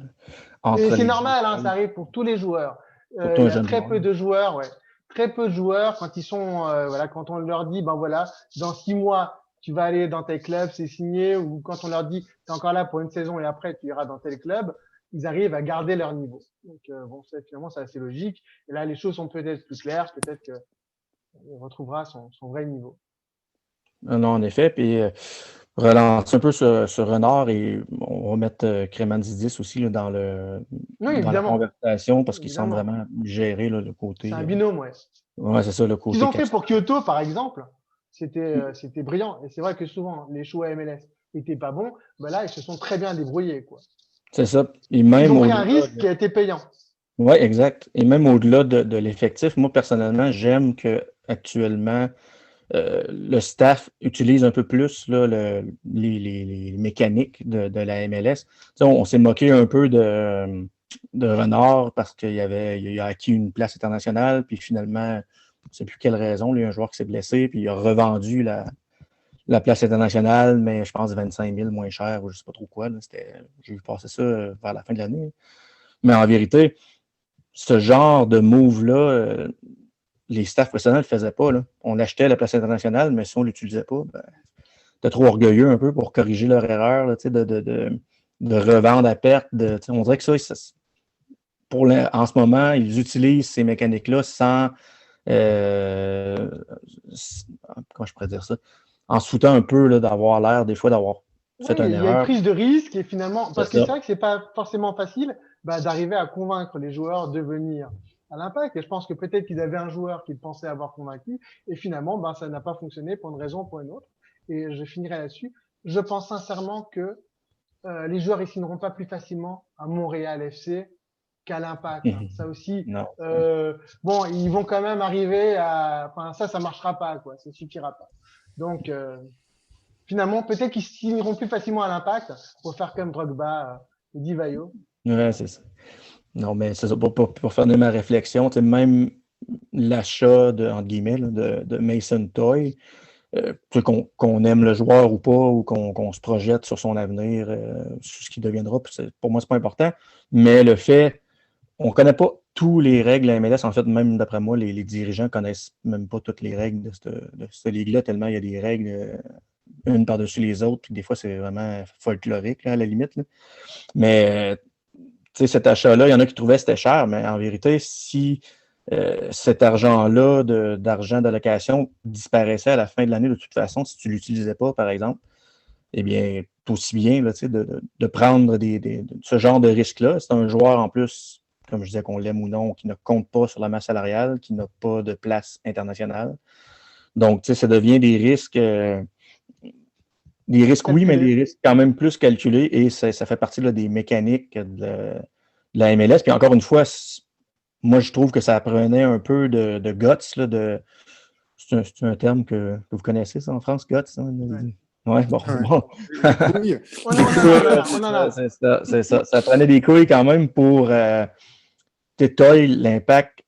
S1: entre
S2: c'est
S1: les
S2: normal, hein,
S1: deux.
S2: ça arrive pour tous les joueurs.
S1: Surtout
S2: Il
S1: un
S2: y a
S1: jeune
S2: très
S1: joueur.
S2: peu de joueurs, ouais. Très peu de joueurs quand ils sont, quand on leur dit, voilà, dans 6 mois, tu vas aller dans tel club, c'est signé, ou quand on leur dit, tu es encore là pour une saison et après, tu iras dans tel club, ils arrivent à garder leur niveau. Donc, bon, finalement, c'est assez logique. Et là, les choses sont peut-être plus claires, peut-être qu'il retrouvera son vrai niveau.
S1: Non, en effet. Puis relancer un peu ce renard et on va mettre Crémanzidis aussi là,
S2: Oui,
S1: dans la
S2: évidemment.
S1: conversation parce qu'il semble
S2: Évidemment.
S1: vraiment gérer là, le
S2: C'est un
S1: côté.
S2: binôme, ouais.
S1: Ouais, c'est ça, le
S2: Ce qu'ils
S1: côté
S2: ont fait
S1: capitaine.
S2: pour Kyoto, par exemple, c'était brillant. Et c'est vrai que souvent, les choix MLS étaient pas bons. Ben là, ils se sont très bien débrouillés, quoi.
S1: C'est ça. Et
S2: Ils
S1: même
S2: ont pris un
S1: au-delà.
S2: risque qui a été payant.
S1: Oui, exact. Et même au-delà de l'effectif, moi personnellement, j'aime que actuellement le staff utilise un peu plus là, les mécaniques de la MLS. Tu sais, on s'est moqué un peu de Renard parce il a acquis une place internationale, puis finalement, je ne sais plus quelle raison, il y a un joueur qui s'est blessé, puis il a revendu la place internationale, mais je pense 25 000 moins cher ou je ne sais pas trop quoi. J'ai vu passer ça vers la fin de l'année. Mais en vérité, ce genre de move-là, les staffs professionnels ne le faisaient pas. Là. On achetait la place internationale, mais si on ne l'utilisait pas, ben, c'était trop orgueilleux un peu pour corriger leur erreur là, de revendre à perte. On dirait que en ce moment, ils utilisent ces mécaniques-là sans. euh, comment je pourrais dire ça? En se foutant un peu là, d'avoir l'air, des fois, d'avoir
S2: Oui,
S1: fait une
S2: il y a une
S1: erreur.
S2: prise de risque et finalement,
S1: C'est
S2: parce que c'est
S1: ça.
S2: vrai que c'est pas forcément facile d'arriver à convaincre les joueurs de venir à l'Impact. Et je pense que peut-être qu'ils avaient un joueur qu'ils pensaient avoir convaincu et finalement, ça n'a pas fonctionné pour une raison ou pour une autre. Et je finirai là-dessus. Je pense sincèrement que les joueurs ils signeront pas plus facilement à Montréal FC qu'à l'Impact. Hein. Ça aussi,
S1: Non.
S2: bon, ils vont quand même arriver à, enfin ça marchera pas quoi, ça suffira pas. Donc finalement, peut-être qu'ils signeront plus facilement à l'Impact pour faire comme Drogba et Divayo.
S1: Ouais, c'est ça. Non, mais c'est ça. Pour faire ma réflexion, même l'achat entre guillemets, là, de Mason Toy, qu'on aime le joueur ou pas, ou qu'on se projette sur son avenir, sur ce qui deviendra, pour moi, c'est pas important. Mais le fait, on ne connaît pas toutes les règles à MLS. En fait, même d'après moi, les dirigeants ne connaissent même pas toutes les règles de cette ligue-là, tellement il y a des règles une par-dessus les autres, puis des fois, c'est vraiment folklorique, là, à la limite. Là. Mais cet achat-là, il y en a qui trouvaient que c'était cher, mais en vérité, si cet argent-là d'argent d'allocation disparaissait à la fin de l'année de toute façon, si tu ne l'utilisais pas, par exemple, eh bien, aussi bien là, de prendre ce genre de risque-là. C'est un joueur en plus, comme je disais, qu'on l'aime ou non, qui ne compte pas sur la masse salariale, qui n'a pas de place internationale. Donc, ça devient des risques. Des risques, oui, mais
S2: Calculé.
S1: des risques quand même plus calculés et ça fait partie là, des mécaniques de la MLS. Puis encore une fois, moi, je trouve que ça prenait un peu de guts. Là, c'est un terme que vous connaissez, ça, en France, guts?
S2: Ouais.
S1: Ouais, bon.
S3: Ouais.
S1: bon.
S3: Les couilles.
S2: On en a.
S1: C'est ça, c'est ça. Ça prenait des couilles quand même pour Toy, l'Impact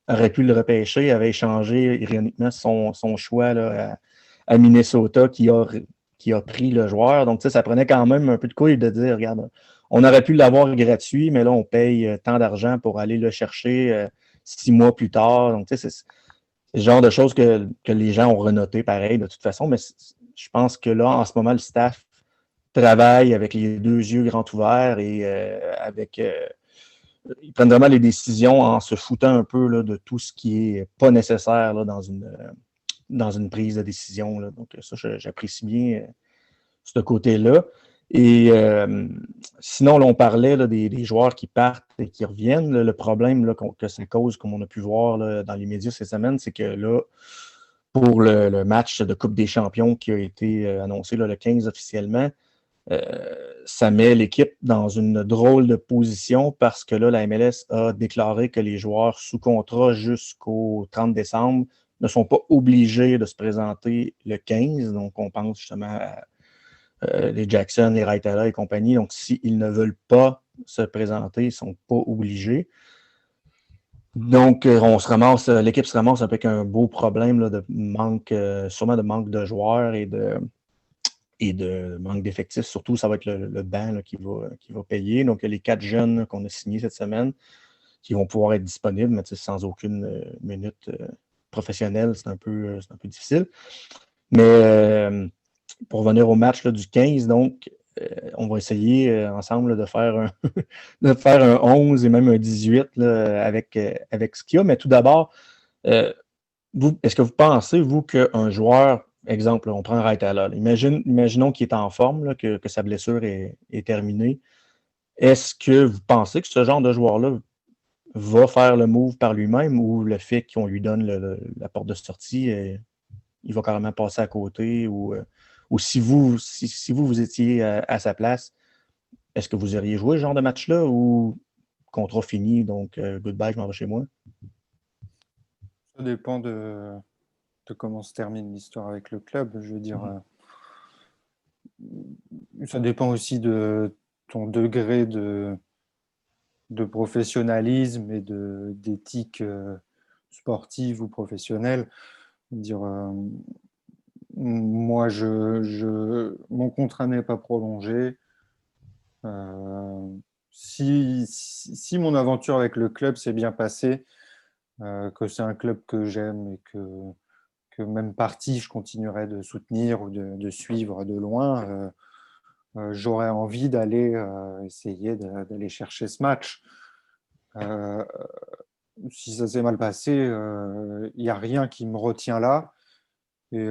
S1: aurait pu le repêcher, avait échangé ironiquement son choix là, à Minnesota qui a pris le joueur. Donc, ça prenait quand même un peu de couilles de dire, regarde, on aurait pu l'avoir gratuit, mais là, on paye tant d'argent pour aller le chercher 6 mois plus tard. Donc, c'est le genre de choses que les gens ont renoté pareil de toute façon. Mais je pense que là, en ce moment, le staff travaille avec les deux yeux grands ouverts et ils prennent vraiment les décisions en se foutant un peu là, de tout ce qui est pas nécessaire là, dans une prise de décision. Là. Donc, ça, j'apprécie bien ce côté-là. Et sinon, là, on parlait là, des joueurs qui partent et qui reviennent. Là, le problème là, que ça cause, comme on a pu voir là, dans les médias cette semaine, c'est que là, pour le match de Coupe des champions qui a été annoncé là, le 15 officiellement, ça met l'équipe dans une drôle de position parce que là, la MLS a déclaré que les joueurs sous contrat jusqu'au 30 décembre ne sont pas obligés de se présenter le 15. Donc, on pense justement à les Jackson, les Raitala et compagnie. Donc, s'ils ne veulent pas se présenter, ils ne sont pas obligés. Donc, l'équipe se ramasse avec un beau problème là, de manque, sûrement de manque de joueurs et de manque d'effectifs. Surtout, ça va être le banc là, qui va payer. Donc, il y a les 4 jeunes qu'on a signés cette semaine qui vont pouvoir être disponibles, mais sans aucune minute professionnelle, c'est un peu difficile. Mais pour revenir au match là, du 15, donc, on va essayer ensemble là, de faire de faire un 11 et même un 18 là, avec ce qu'il y a. Mais tout d'abord, est-ce que vous pensez, vous, qu'un joueur, exemple, on prend Raitala, imaginons qu'il est en forme, là, que sa blessure est terminée. Est-ce que vous pensez que ce genre de joueur-là va faire le move par lui-même ou le fait qu'on lui donne la porte de sortie, il va carrément passer à côté ou si vous étiez à sa place, est-ce que vous auriez joué ce genre de match-là ou contrat fini, donc goodbye, je m'en vais chez moi?
S3: Ça dépend de comment se termine l'histoire avec le club. Je veux dire, ça dépend aussi de ton degré de professionnalisme et d'éthique sportive ou professionnelle. Dire, moi, mon contrat n'est pas prolongé. Si mon aventure avec le club s'est bien passée, que c'est un club que j'aime et que même parti, je continuerai de soutenir ou de suivre de loin, j'aurais envie d'aller essayer d'aller chercher ce match. Si ça s'est mal passé, il n'y a rien qui me retient là. Et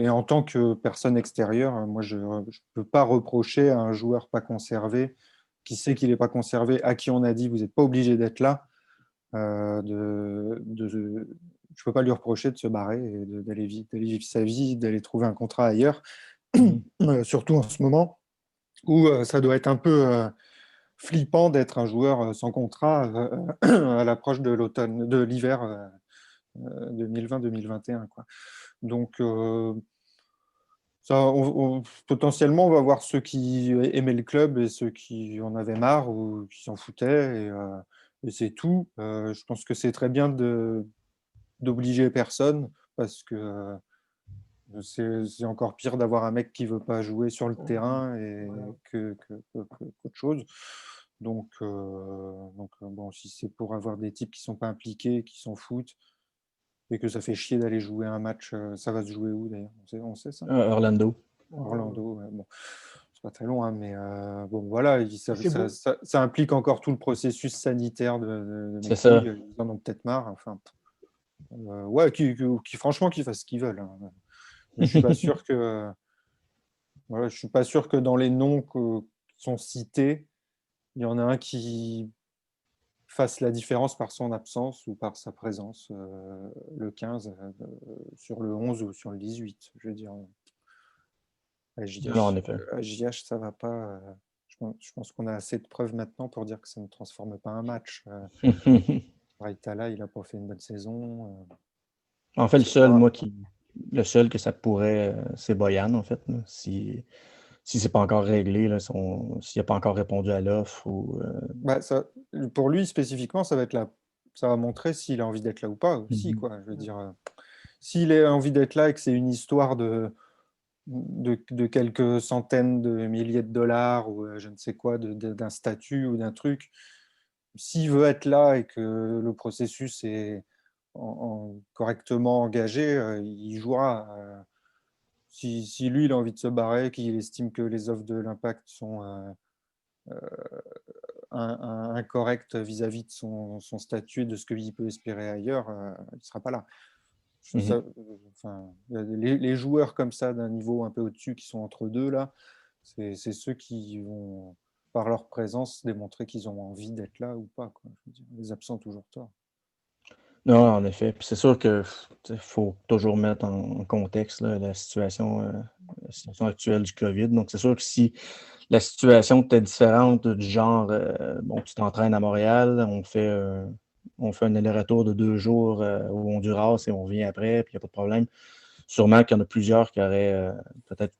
S3: en tant que personne extérieure, moi, je ne peux pas reprocher à un joueur pas conservé, qui sait qu'il n'est pas conservé, à qui on a dit vous n'êtes pas obligé d'être là, je ne peux pas lui reprocher de se barrer et d'aller vivre sa vie, d'aller trouver un contrat ailleurs, surtout en ce moment où ça doit être un peu flippant d'être un joueur sans contrat à l'approche de l'automne, de l'hiver 2020-2021, quoi. Donc, potentiellement, on va voir ceux qui aimaient le club et ceux qui en avaient marre ou qui s'en foutaient, et c'est tout. Je pense que c'est très bien d'obliger personne parce que c'est encore pire d'avoir un mec qui veut pas jouer sur le terrain qu'autre chose. Donc bon, si c'est pour avoir des types qui sont pas impliqués, qui s'en foutent, et que ça fait chier d'aller jouer un match, ça va se jouer où d'ailleurs? On sait ça?
S1: Orlando.
S3: Orlando, ouais, bon, c'est pas très loin, mais bon, voilà,
S2: C'est
S3: ça implique encore tout le processus sanitaire de mes
S1: C'est ça.
S3: couilles, ils en ont peut-être marre, enfin, ouais, franchement, qu'ils fassent ce qu'ils veulent, hein. Je suis pas sûr que, voilà, je suis pas sûr que dans les noms qui sont cités, il y en a un qui fasse la différence par son absence ou par sa présence le 15 sur le 11 ou sur le 18. Je veux dire, à
S1: Non, en
S3: JH,
S1: effet.
S3: ça va pas. Je pense qu'on a assez de preuves maintenant pour dire que ça ne transforme pas un match. Raitala, il n'a pas fait une bonne saison.
S1: En fait,
S3: Sera-
S1: le seul que ça pourrait, c'est Boyan, en fait, là, si c'est pas encore réglé, là, s'il n'a pas encore répondu à l'offre ou.
S3: Bah, pour lui spécifiquement, ça va montrer s'il a envie d'être là ou pas aussi,
S1: Mhm.
S3: quoi. Je veux dire, s'il a envie d'être là et que c'est une histoire de quelques centaines de milliers de dollars ou je ne sais quoi, d'un statut ou d'un truc, s'il veut être là et que le processus est correctement engagé, il jouera. Si lui, il a envie de se barrer, qu'il estime que les offres de l'Impact sont incorrectes vis-à-vis de son statut et de ce qu'il peut espérer ailleurs, il ne sera pas là.
S1: Mhm.
S3: Enfin, les joueurs comme ça, d'un niveau un peu au-dessus, qui sont entre deux, là, c'est ceux qui vont, par leur présence, démontrer qu'ils ont envie d'être là ou pas, quoi. Je veux dire, les absents ont toujours tort.
S1: Non, en effet. Puis c'est sûr que faut toujours mettre en contexte là, la situation actuelle du COVID. Donc, c'est sûr que si la situation était différente du genre, bon, tu t'entraînes à Montréal, on fait un aller-retour de 2 jours au Honduras et on revient après, puis il n'y a pas de problème. Sûrement qu'il y en a plusieurs qui auraient peut-être,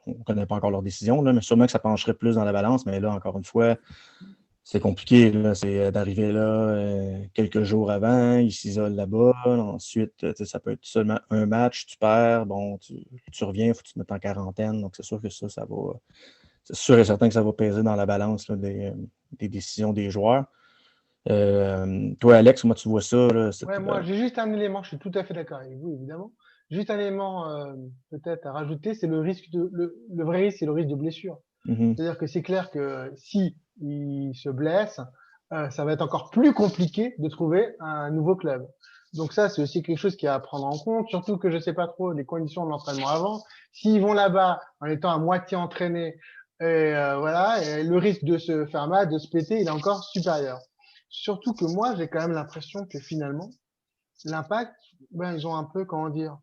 S1: on ne connaît pas encore leur décision, là, mais sûrement que ça pencherait plus dans la balance. Mais là, encore une fois, c'est compliqué, là. C'est d'arriver là quelques jours avant, ils s'isolent là-bas. Ensuite, ça peut être seulement un match, tu perds, bon, tu reviens, il faut que tu te mettes en quarantaine. Donc, c'est sûr que ça va. C'est sûr et certain que ça va peser dans la balance là, des décisions des joueurs. Toi, Alex, comment tu vois ça? Là,
S2: Ouais, moi, j'ai juste un élément, je suis tout à fait d'accord avec vous, évidemment. Juste un élément peut-être à rajouter, c'est le risque le vrai risque, c'est le risque de blessure.
S1: Mhm.
S2: C'est-à-dire que c'est clair que si il se blesse, ça va être encore plus compliqué de trouver un nouveau club. Donc ça, c'est aussi quelque chose qui est à prendre en compte, surtout que je sais pas trop les conditions de l'entraînement avant. S'ils vont là-bas en étant à moitié entraînés, et voilà, et le risque de se faire mal, de se péter, il est encore supérieur. Surtout que moi, j'ai quand même l'impression que finalement, l'impact, ben, ils ont un peu, comment dire,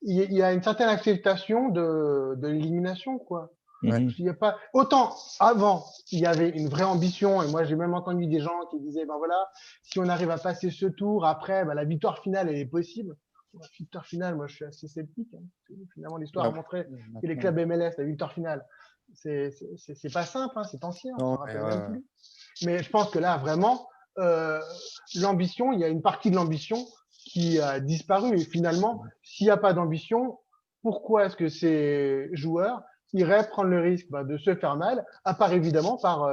S2: il y a une certaine acceptation de l'élimination, quoi.
S3: Ouais.
S1: Mhm.
S2: Il y a pas autant avant, il y avait une vraie ambition et moi j'ai même entendu des gens qui disaient ben voilà, si on arrive à passer ce tour, après ben, la victoire finale elle est possible. La victoire finale, moi je suis assez sceptique. Hein. Finalement, l'histoire a
S3: Ouais.
S2: montré que les
S3: Maintenant.
S2: clubs MLS, la victoire finale, c'est pas simple, hein, c'est ancien, on
S3: Non,
S2: s'en
S3: mais,
S2: rappelle même plus. Mais je pense que là vraiment, l'ambition, il y a une partie de l'ambition qui a disparu et finalement, s'il n'y a pas d'ambition, pourquoi est-ce que ces joueurs iraient prendre le risque de se faire mal, à part évidemment par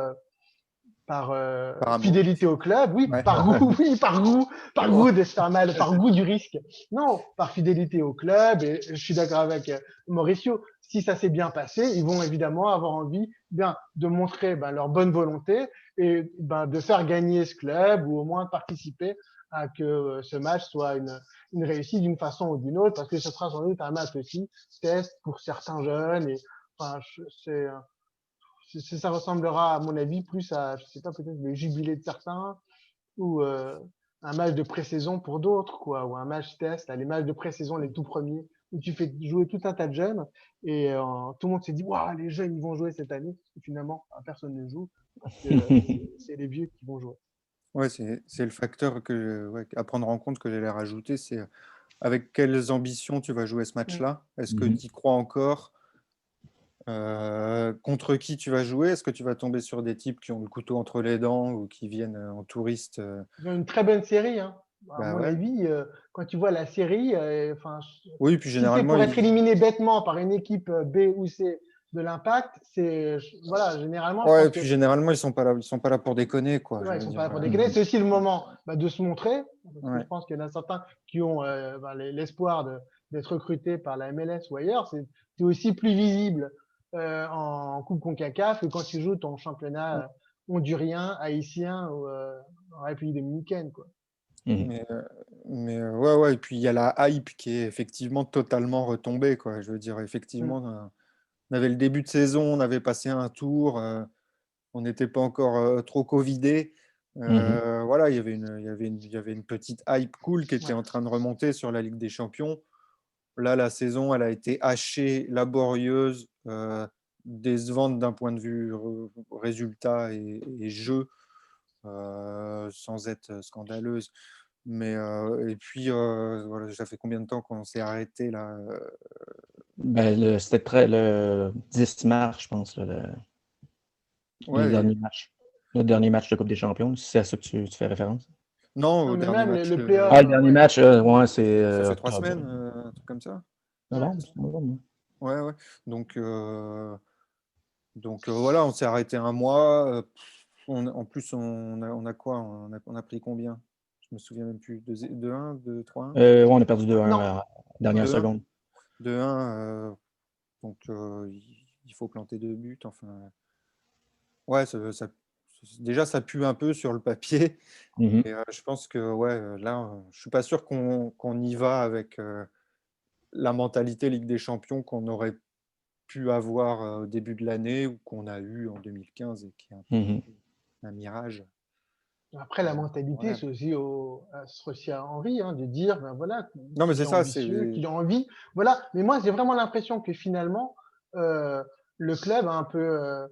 S3: par amour.
S2: fidélité au club, oui,
S3: Ouais.
S2: par goût, oui, par
S3: Oh.
S2: goût de se faire mal, par goût du risque. Non, par fidélité au club, et je suis d'accord avec Mauricio, si ça s'est bien passé, ils vont évidemment avoir envie bien de montrer leur bonne volonté et de faire gagner ce club ou au moins participer à que ce match soit une réussite d'une façon ou d'une autre, parce que ce sera sans doute un match aussi test pour certains jeunes et enfin, ça ressemblera, à mon avis, plus à, je sais pas, peut-être le jubilé de certains ou un match de pré-saison pour d'autres, quoi, ou un match test, là, les matchs de pré-saison, les tout premiers, où tu fais jouer tout un tas de jeunes et tout le monde s'est dit, waouh, les jeunes, ils vont jouer cette année. Et finalement, personne ne joue parce que c'est les vieux qui vont jouer.
S3: Ouais, c'est le facteur ouais, à prendre en compte que j'allais rajouter, c'est avec quelles ambitions tu vas jouer ce
S2: Mm.
S3: match-là? Est-ce que
S1: Mhm.
S3: tu y crois encore? Contre qui tu vas jouer? Est-ce que tu vas tomber sur des types qui ont le couteau entre les dents ou qui viennent en touriste?
S2: Ils ont une très bonne série, hein. À
S3: Bah
S2: mon
S3: ouais.
S2: avis, quand tu vois la série, enfin,
S3: Oui, puis
S2: si c'est
S3: généralement,
S2: pour être éliminé bêtement par une équipe B ou C de l'Impact, c'est voilà, généralement, je
S3: ouais,
S2: pense
S3: et
S2: que
S3: puis généralement, ils sont pas là pour déconner, quoi. Je
S2: ouais, ils
S3: veux
S2: sont
S3: dire,
S2: pas là pour déconner. C'est aussi le moment de se montrer, parce que je
S3: ouais.
S2: pense qu'il y en a certains qui ont l'espoir d'être recrutés par la MLS ou ailleurs. C'est aussi plus visible en Coupe CONCACAF que quand tu joues ton championnat hondurien, haïtien ou en République dominicaine, quoi.
S1: Mhm.
S3: Mais, ouais, ouais. Et puis il y a la hype qui est effectivement totalement retombée, quoi. Je veux dire,
S2: Mm.
S3: effectivement, on avait le début de saison, on avait passé un tour. On n'était pas encore trop covidé.
S1: Mhm.
S3: Voilà, il y avait une petite hype cool qui était
S2: Ouais.
S3: en train de remonter sur la Ligue des Champions. Là, la saison, elle a été hachée, laborieuse, décevante d'un point de vue résultat et jeu, sans être scandaleuse. Mais et puis, voilà, ça fait combien de temps qu'on s'est arrêté là?
S1: Ben, c'était le 10 mars, je pense, là, le
S3: Ouais,
S1: dernier match. Le dernier match de Coupe des Champions, si c'est à ça que tu fais référence.
S3: non,
S2: Non,
S3: au
S2: mais
S3: dernier
S2: même
S3: match
S2: le
S1: Ah,
S2: playoff,
S1: le dernier
S2: ouais.
S1: match, ouais, c'est
S3: ça fait 3
S1: octobre.
S3: semaines, un truc comme ça.
S2: Ouais.
S1: Novembre, c'est novembre.
S3: Ouais, ouais. Donc, voilà, on s'est arrêté un mois. En plus, on a quoi? On a pris combien? Je me souviens même plus. 2-1, 2-3-1?
S1: Ouais, on a perdu 2-1
S2: Non,
S1: à la dernière
S3: 2-1.
S1: seconde.
S3: 2-1. Donc, il faut planter 2 buts. Enfin, ouais, déjà, ça pue un peu sur le papier.
S1: Mhm.
S3: Et je pense que ouais, là, je suis pas sûr qu'on y va avec la mentalité Ligue des Champions qu'on aurait pu avoir au début de l'année ou qu'on a eu en 2015 et qui est un peu
S1: Mhm.
S3: un mirage.
S2: après la mentalité,
S3: Ouais.
S2: c'est aussi c'est aussi à Henri de dire ben voilà
S3: Non, mais
S2: qu'il
S3: c'est
S2: est
S3: ça,
S2: ambitieux,
S3: c'est.
S2: qu'il a envie, voilà. Mais moi j'ai vraiment l'impression que finalement euh, le club a un peu,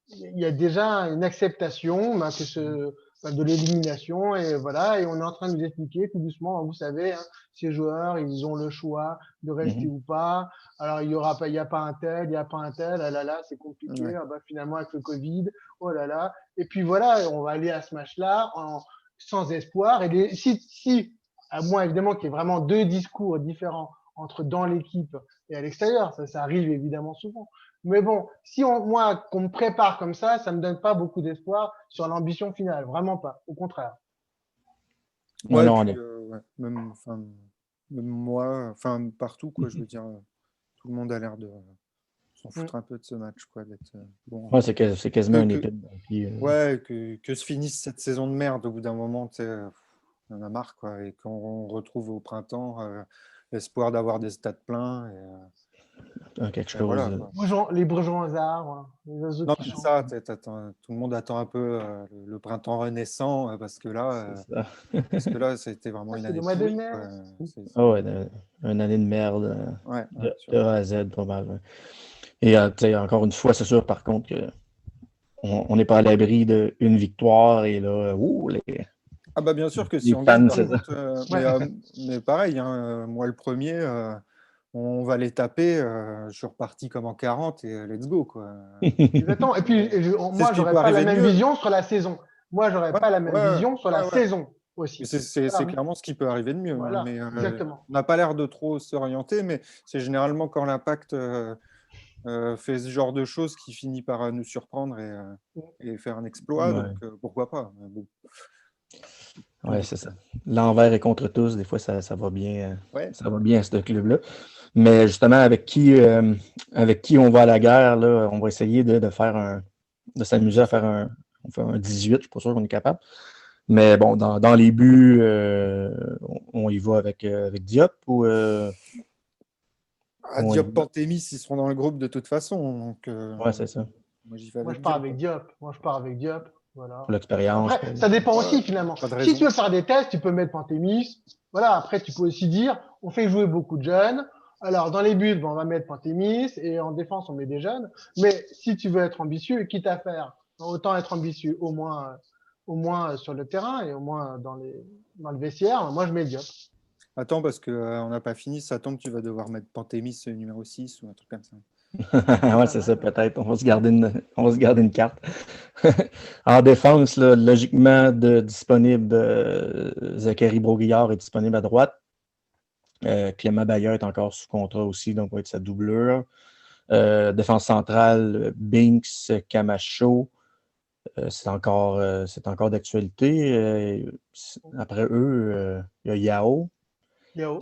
S2: il y a déjà une acceptation de l'élimination et voilà et on est en train de nous expliquer tout doucement, vous savez, hein, ces joueurs ils ont le choix de rester
S1: Mhm.
S2: ou pas. Alors il y aura pas, il y a pas un tel, il y a pas un tel, ah là là c'est compliqué,
S3: Ouais.
S2: ah bah, finalement avec le Covid, oh là là. Et puis voilà, on va aller à ce match-là sans espoir. Et si, à moins évidemment qu'il y ait vraiment deux discours différents entre dans l'équipe et à l'extérieur, ça arrive évidemment souvent. Mais bon, si moi, qu'on me prépare comme ça me donne pas beaucoup d'espoir sur l'ambition finale. Vraiment pas. Au contraire.
S1: Non,
S3: Ouais, et
S1: non,
S3: puis ouais, même, enfin, Moi, enfin, partout, quoi, je veux dire, tout le monde a l'air de s'en foutre un peu de ce match, quoi, d'être bon.
S1: Ouais, c'est quasiment une
S3: Que,
S1: épine dans le pied.
S3: ouais, que se finisse cette saison de merde au bout d'un moment, tu sais, on en a marre, quoi, et qu'on retrouve au printemps l'espoir d'avoir des stades pleins.
S1: Quelque
S3: Et
S1: chose.
S3: voilà, quoi.
S2: Les bourgeons aux arbres, les oiseaux
S3: Non,
S2: qui
S3: c'est
S2: chantent.
S3: ça, tout le monde attend un peu le printemps renaissant
S1: C'est ça.
S3: parce que là, c'était vraiment
S2: Ah,
S3: une
S2: c'est le
S3: année
S2: mois de
S3: pourrie,
S2: mai.
S3: quoi.
S1: Ah ouais, une année de merde
S3: Ouais,
S1: de,
S3: sûr.
S1: de A à Z, pas mal. Ouais. Et tu sais, encore une fois, c'est sûr par contre que on n'est pas à l'abri d'une victoire et là,
S3: Ah bah bien sûr que si
S1: les
S3: on gagne,
S1: fans,
S3: par
S1: c'est ça.
S3: contre,
S2: Ouais.
S3: mais pareil, hein, moi le premier, on va les taper, je suis reparti comme en 40 et let's go, quoi.
S2: Exactement. Et puis,
S3: C'est ce
S2: moi,
S3: qui peut
S2: j'aurais pas la
S3: arriver de
S2: même
S3: mieux.
S2: vision sur la saison. Moi, j'aurais
S3: Ouais,
S2: pas la même
S3: ouais,
S2: vision sur la
S3: ouais, ouais.
S2: saison
S3: Mais
S2: aussi.
S3: c'est
S2: Voilà.
S3: clairement ce qui peut arriver de mieux, hein.
S2: Voilà.
S3: Mais
S2: Exactement.
S3: on n'a pas l'air de trop s'orienter, mais c'est généralement quand l'impact fait ce genre de choses qui finit par nous surprendre et faire un exploit, donc
S1: Ouais,
S3: pourquoi pas. Mais bon, tout
S1: ouais,
S3: dit.
S1: c'est ça. L'envers est contre tous, des fois ça
S3: Ouais.
S1: va bien à ce club-là. Mais justement, avec qui on va à la guerre, là, on va essayer de s'amuser à faire on fait un 18, je ne suis pas sûr qu'on est capable. Mais bon, dans les buts, on y va avec Diop
S3: Ah,
S1: ou on y
S3: Diop,
S1: va.
S3: Pantémis, ils seront dans le groupe de toute façon, donc
S1: Ouais, c'est ça.
S3: moi j'y vais
S2: Moi, je
S3: avec
S2: pars
S3: Diop,
S2: avec
S3: hein.
S2: Diop. Moi, je pars avec Diop. Voilà.
S1: Pour l'expérience.
S2: Après, ça dépend
S3: Ouais,
S2: aussi, finalement.
S3: pas de
S2: Si tu
S3: raison.
S2: veux faire des tests, tu peux mettre Pantémis. Voilà. Après, tu peux aussi dire, on fait jouer beaucoup de jeunes. Alors, dans les buts, ben, on va mettre Pantémis et en défense, on met des jeunes. Mais si tu veux être ambitieux, quitte à faire, autant être ambitieux au moins sur le terrain et au moins dans le vestiaire. Moi, je mets Diop.
S3: Attends, parce qu'on n'a pas fini, ça tombe, tu vas devoir mettre Pantémis numéro 6 ou un truc comme ça.
S2: C'est
S1: Ouais,
S2: pas
S1: c'est ça,
S2: mal.
S1: peut-être. On va se garder une carte. En défense, là, logiquement, disponible, Zachary Broguillard est disponible à droite. Clément Bayer est encore sous contrat aussi, donc va être sa doublure. Défense centrale, Binks, Camacho, c'est encore d'actualité. Après eux, il y a Yao.
S2: Yao.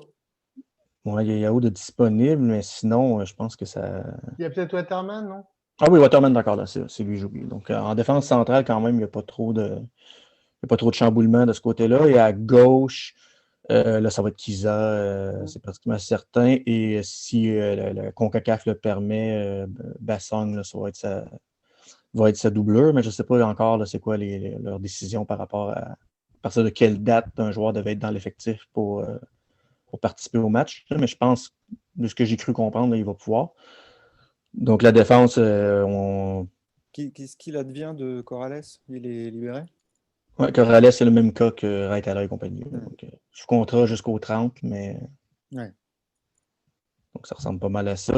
S1: Ouais, il y a Yao de disponible, mais sinon, je pense que ça.
S2: Il y a peut-être Waterman, non?
S1: Ah oui, Waterman, d'accord, là, c'est lui, j'ai oublié. Donc, en défense centrale, quand même, il n'y a pas trop de. Il n'y a pas trop de chamboulement de ce côté-là. Et à gauche, là, ça va être Kiza, c'est pratiquement certain. Et si le CONCACAF le permet, Bassong, là, ça va être sa doublure, mais je ne sais pas encore là, c'est quoi leurs décisions par rapport à partir de quelle date un joueur devait être dans l'effectif pour participer au match. Mais je pense, de ce que j'ai cru comprendre, là, il va pouvoir. Donc la défense,
S3: Qu'est-ce qu'il advient de Corrales? Il est libéré?
S1: ouais, Corrales, c'est le même cas que Reitala et compagnie. Là.
S3: Hmm.
S1: Donc, sous contrat jusqu'au 30, mais
S3: Ouais.
S1: donc ça ressemble pas mal à ça.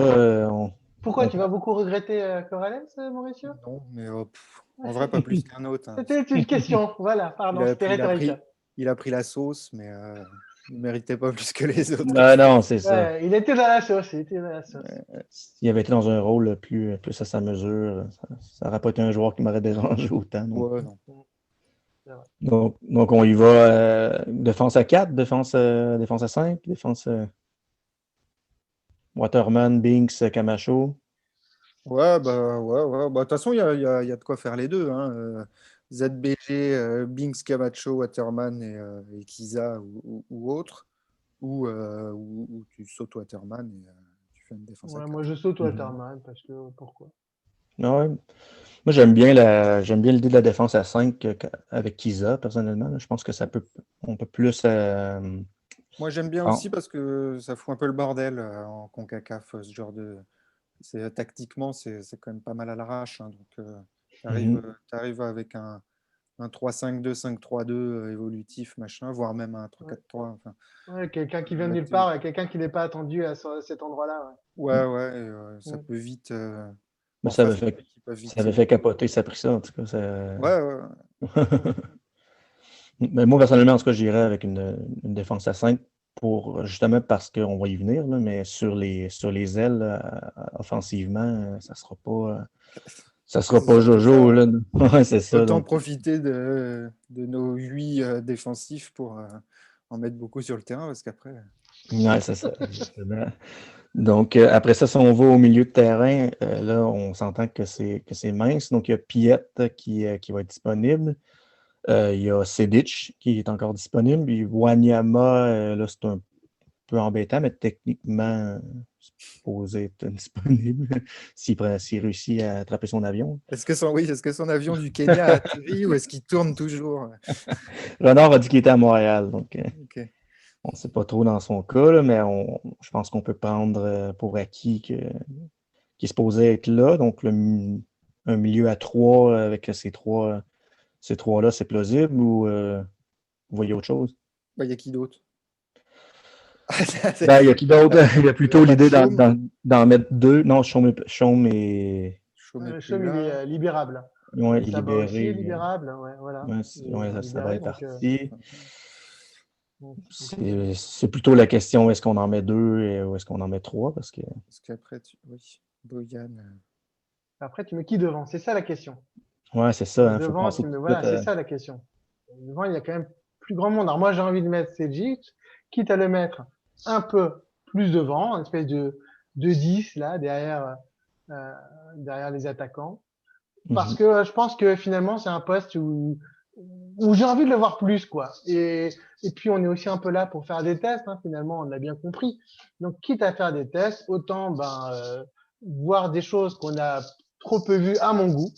S2: Pourquoi
S1: On-
S2: tu vas beaucoup regretter Corrales, Mauricio?
S3: Non, mais en vrai, pas plus qu'un autre, hein.
S2: C'était une question. Voilà,
S3: Il
S2: pardon,
S3: a
S2: c'était
S3: pris, il a
S2: rhétorique.
S3: pris, il a pris la sauce, mais il ne méritait pas plus que les autres.
S1: Non, non, c'est ça.
S2: Ouais, il était dans la sauce, il était dans la sauce.
S1: S'il avait été dans un rôle plus à sa mesure, ça n'aurait pas été un joueur qui m'aurait dérangé autant. Donc,
S3: Ouais, non.
S2: C'est vrai.
S1: donc on y va défense à 4, défense à 5, défense Waterman, Binks, Camacho.
S3: Ouais, bah, ouais, ouais. Bah, de toute façon, il y a de quoi faire les deux, hein. ZBG, Binks, Camacho, Waterman et Kiza ou autre. Ou tu sautes Waterman et tu fais une défense à
S2: Ouais,
S3: 4.
S2: moi, je saute
S1: Mhm.
S2: Waterman parce que pourquoi?
S1: Ah ouais. Moi, j'aime bien l'idée de la défense à 5 avec Kiza, personnellement. Là. Je pense que on peut plus.
S3: Moi, j'aime bien
S1: Ah,
S3: aussi parce que ça fout un peu le bordel en CONCACAF, ce genre de. Tactiquement, c'est quand même pas mal à l'arrache, hein. Donc, tu
S1: mhm.
S3: arrives avec un 3-5-2, 5-3-2 évolutif, machin, voire même un
S2: Ouais.
S3: 3-4-3. Enfin,
S2: Ouais, quelqu'un qui vient de
S3: là,
S2: nulle part et quelqu'un qui n'est pas attendu à cet endroit-là.
S3: ouais, ouais, ça
S2: Ouais.
S3: peut vite.
S1: Mais
S3: En face, les mecs, ils peuvent vite
S1: ça avait fait capoter ça, en tout cas.
S3: Ouais, ouais, ouais.
S1: Mais moi, personnellement, en tout cas, j'irais avec une défense à 5 justement parce qu'on va y venir, là, mais sur les ailes, offensivement, ça sera
S3: C'est
S1: pas
S3: surtout
S1: Jojo,
S3: ça.
S1: là. Ouais, c'est ça.
S3: Autant
S1: Donc,
S3: profiter de nos 8 défensifs pour en mettre beaucoup sur le terrain parce qu'après.
S1: Ouais, c'est ça, exactement. Donc, après ça, si on va au milieu de terrain, là, on s'entend que c'est mince. Donc, il y a Piette qui va être disponible. Il y a Sedic qui est encore disponible. Puis Wanyama, là, c'est un peu embêtant, mais techniquement, c'est supposé être disponible s'il réussit à attraper son avion.
S3: Est-ce que son avion du Kenya a atterri ou est-ce qu'il tourne toujours?
S1: Renard a dit qu'il était à Montréal, donc
S3: Ok.
S1: on ne sait pas trop dans son cas, là, mais je pense qu'on peut prendre pour acquis qu'il est supposé être là. Donc, un milieu à 3 avec ces trois-là, c'est plausible ou vous voyez autre chose?
S3: Il y a qui d'autre?
S1: Ben, il y a qui d'autre? Il y a plutôt
S3: pas de
S1: l'idée
S3: Chaume.
S1: d'en mettre 2. Non, Chaume est
S3: Chaume est plus
S2: Chaume, il
S3: là.
S2: est libérable.
S1: ouais, il est
S2: Saba aussi est
S1: libéré.
S2: libérable. Ouais, voilà.
S1: Ouais,
S2: Il est
S1: ça va
S2: libéré,
S1: être
S2: donc,
S1: parti.
S2: donc,
S1: C'est plutôt la question, est-ce qu'on en met 2 ou est-ce qu'on en met 3? Parce que
S3: Parce qu'après, oui, Boyan.
S2: après, tu mets qui devant? C'est ça la question.
S1: ouais, c'est ça, il faut
S2: Devant,
S1: penser tout de
S2: voilà,
S1: suite
S2: c'est ça la question. Devant, il y a quand même plus grand monde. Alors moi, j'ai envie de mettre Sejic, quitte à le mettre un peu plus devant, une espèce de 10 là, derrière les attaquants. Parce que je pense que finalement, c'est un poste où j'ai envie de le voir plus, quoi. Et puis, on est aussi un peu là pour faire des tests, hein, finalement, on l'a bien compris. Donc, quitte à faire des tests, autant voir des choses qu'on a trop peu vues à mon goût.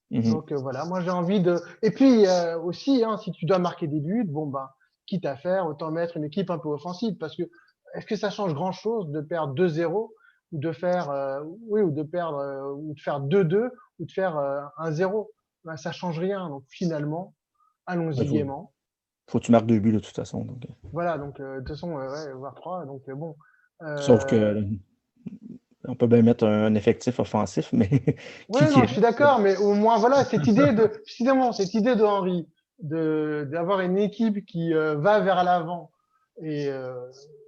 S2: Donc voilà, moi j'ai envie de. Et puis aussi, hein, si tu dois marquer des buts, bon ben, quitte à faire, autant mettre une équipe un peu offensive, parce que est-ce que ça change grand-chose de perdre 2-0 ou de faire, oui, ou de perdre, ou de faire 2-2 ou de faire 1-0? Ben, ça change rien. Donc finalement, allons-y
S1: Il
S2: gaiement.
S1: faut que tu marques 2 buts de toute façon. Donc,
S2: Voilà, donc de toute façon, ouais, voire 3. Donc bon.
S1: sauf que on peut bien mettre un effectif offensif, mais
S2: Ouais,
S1: qui
S2: non, je suis
S1: reste?
S2: d'accord, mais au moins, voilà, finalement, cette idée de Henry, d'avoir une équipe qui va vers l'avant et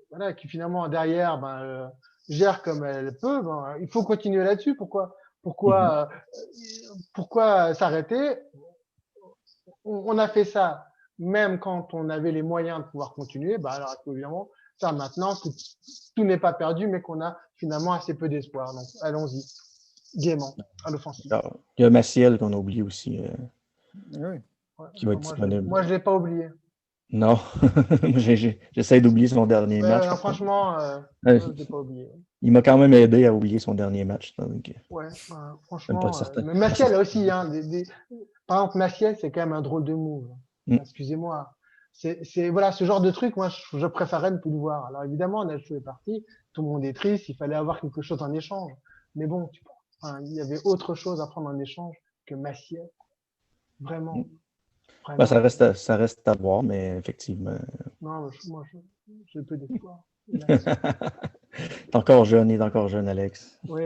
S2: voilà, qui finalement derrière gère comme elle peut, ben, il faut continuer là-dessus. Pourquoi s'arrêter? On a fait ça même quand on avait les moyens de pouvoir continuer. Bah alors évidemment, ça maintenant, tout n'est pas perdu, mais qu'on a finalement assez peu d'espoir. Donc allons-y gaiement à l'offensive.
S1: Alors, il y a Maciel qu'on a oublié aussi,
S3: Oui.
S1: qui va être disponible.
S2: Moi, je l'ai pas oublié.
S1: Non, j'essaie d'oublier son dernier match.
S2: Franchement,
S1: Euh,
S2: je l'ai pas oublié.
S1: il m'a quand même aidé à oublier son dernier match. Donc, même
S2: Franchement,
S1: pas certain.
S2: mais Maciel aussi, hein, par exemple, Maciel, c'est quand même un drôle de move. Excusez-moi. Voilà, ce genre de truc, moi, je préférerais ne plus le voir. Alors évidemment, Nacho est parti, tout le monde est triste, il fallait avoir quelque chose en échange. Mais bon, il y avait autre chose à prendre en échange que Maciel. Vraiment.
S1: Ben, ça reste à voir, mais effectivement.
S2: Non, moi, j'ai peu d'espoir.
S1: T'es encore jeune, Alex.
S2: Oui,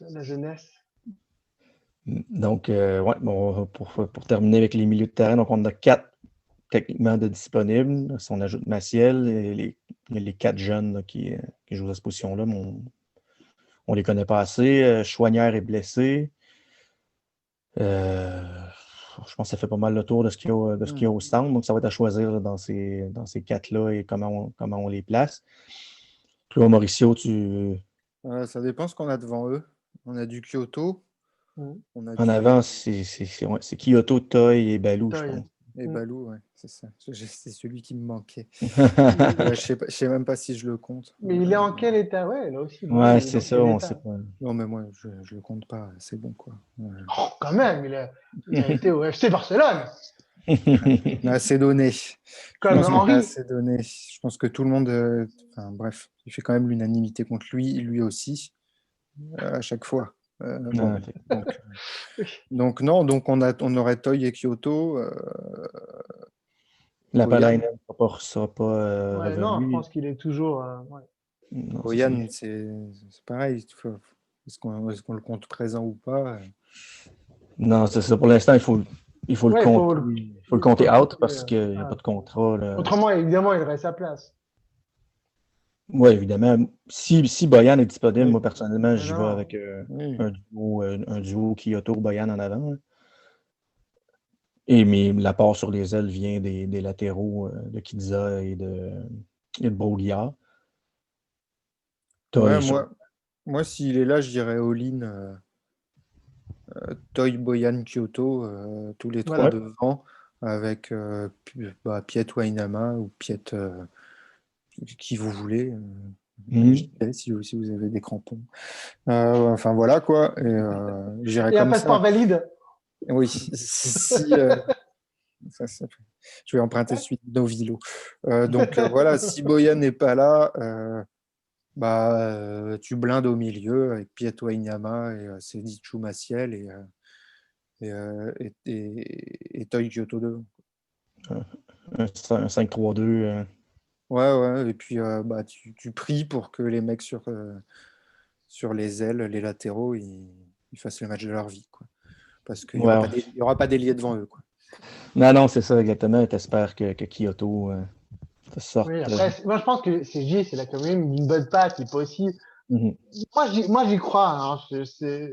S2: la jeunesse.
S1: Donc, ouais, bon, pour terminer avec les milieux de terrain, donc on a 4 techniquement de disponibles. Si on ajoute Maciel, les 4 jeunes là, qui jouent à cette position-là, mais on les connaît pas assez. Choignard est blessé. Je pense que ça fait pas mal le tour de ce qu'il y a au centre. Donc, ça va être à choisir là, dans ces 4-là et comment on les place. Claude Mauricio,
S3: Ça dépend ce qu'on a devant eux. On a du Kyoto.
S1: En avant, c'est Kyoto, Toy et Balou, je pense.
S3: Et Balou, ouais, c'est ça. C'est celui qui me manquait. Je sais même pas si je le compte.
S2: Mais il est en quel état? Ouais, là aussi.
S1: Ouais, c'est ça, on sait pas.
S3: Non, mais moi, je le compte pas. C'est bon, quoi.
S2: Oh, quand même, il a été au FC Barcelone.
S3: On a assez donné.
S2: Comme Henry.
S3: Assez donné. Je pense que tout le monde. Enfin, bref, il fait quand même l'unanimité contre lui aussi, à chaque fois. Donc non, donc on aurait Toy et Kyoto.
S1: La Palainen ne sera pas
S2: ouais,
S1: revenu.
S2: non, je pense qu'il est toujours.
S3: Boyan, c'est pareil. Est-ce qu'on le compte présent ou pas?
S1: Non, c'est ça. Pour l'instant, il faut le compter out parce qu'il n'y a pas de contrat. Là.
S2: Autrement, évidemment, il aurait sa place.
S1: Oui, évidemment. Si Boyan est disponible, moi, personnellement, j'y vais avec un duo Kyoto-Boyan en avant. Mais l'apport sur les ailes vient des latéraux de Kidza et de Broglia.
S3: Ouais, moi s'il est là, je dirais all-in Toy, Boyan, Kyoto, tous les trois
S2: Voilà.
S3: devant, avec Piet Wainama ou Piet qui vous voulez.
S1: Mhm.
S3: Si vous avez des crampons. Enfin voilà quoi. Et j'irai
S2: Et un
S3: comme
S2: passeport
S3: ça.
S2: valide.
S3: Oui, si, je vais emprunter celui de Novilo. Donc voilà, si Boyan n'est pas là, tu blindes au milieu avec Piet Wainyama et Sedichu Maciel et Toy Kyoto 2.
S1: Un 5-3-2.
S3: Ouais, et puis tu pries pour que les mecs sur les ailes, les latéraux, ils fassent le match de leur vie, quoi. Parce qu'il n'y aura
S1: Ouais.
S3: il y aura pas d'ailier devant eux, quoi.
S1: Non, c'est ça, exactement. T'espères que Kyoto sorte.
S2: Oui, après, moi je pense que c'est la commune d'une bonne patte. Il peut aussi.
S1: Mhm.
S2: Moi, j'y crois. Hein. C'est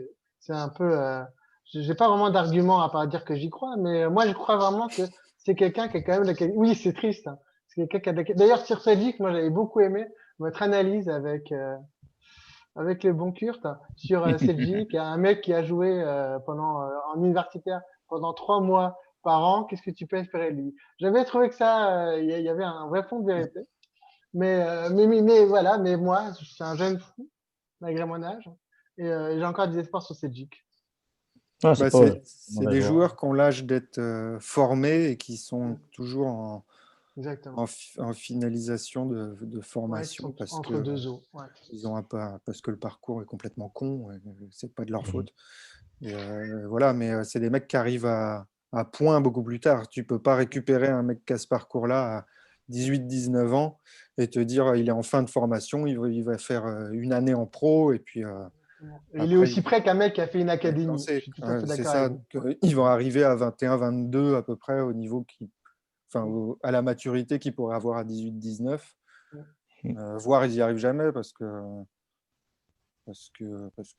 S2: un peu. J'ai pas vraiment d'argument à part dire que j'y crois, mais moi, je crois vraiment que c'est quelqu'un qui a quand même Oui, c'est triste. Hein. C'est quelqu'un qui a D'ailleurs, sur Selgic, moi, j'avais beaucoup aimé votre analyse avec les bons Kurt sur Selgic. Un mec qui a joué en universitaire pendant 3 mois par an. Qu'est-ce que tu peux espérer de lui? J'avais trouvé que ça, il y avait un vrai fond de vérité. Mais voilà, mais moi, je suis un jeune fou, malgré mon âge, et j'ai encore des espoirs sur Selgic.
S1: Ah, c'est
S3: Bah,
S1: pas un
S3: c'est
S1: mauvais
S3: des
S1: joueur.
S3: joueurs qui ont l'âge d'être formés et qui sont toujours
S2: Exactement.
S3: en finalisation de
S2: Ouais, qui
S3: formation
S2: sont entre deux eaux. Ouais.
S3: ils ont parce que le parcours est complètement con, c'est pas de leur
S1: Mhm.
S3: faute. Et voilà, mais c'est des mecs qui arrivent à point beaucoup plus tard. Tu peux pas récupérer un mec qui a ce parcours-là à 18-19 ans et te dire il est en fin de formation, il va faire une année en pro et puis
S2: Et il est
S3: après
S2: aussi prêt qu'un mec qui a fait une
S3: va être
S2: académie. Je
S3: lancé.
S2: suis tout à
S3: Ouais,
S2: fait
S3: c'est
S2: d'accord avec
S3: ça.
S2: vous.
S3: Donc,
S2: Ouais.
S3: ils vont arriver à 21-22 à peu près au niveau enfin,
S2: Mm,
S3: à la maturité qu'ils pourraient avoir à 18-19.
S2: mm,
S3: Voire ils n'y arrivent jamais parce que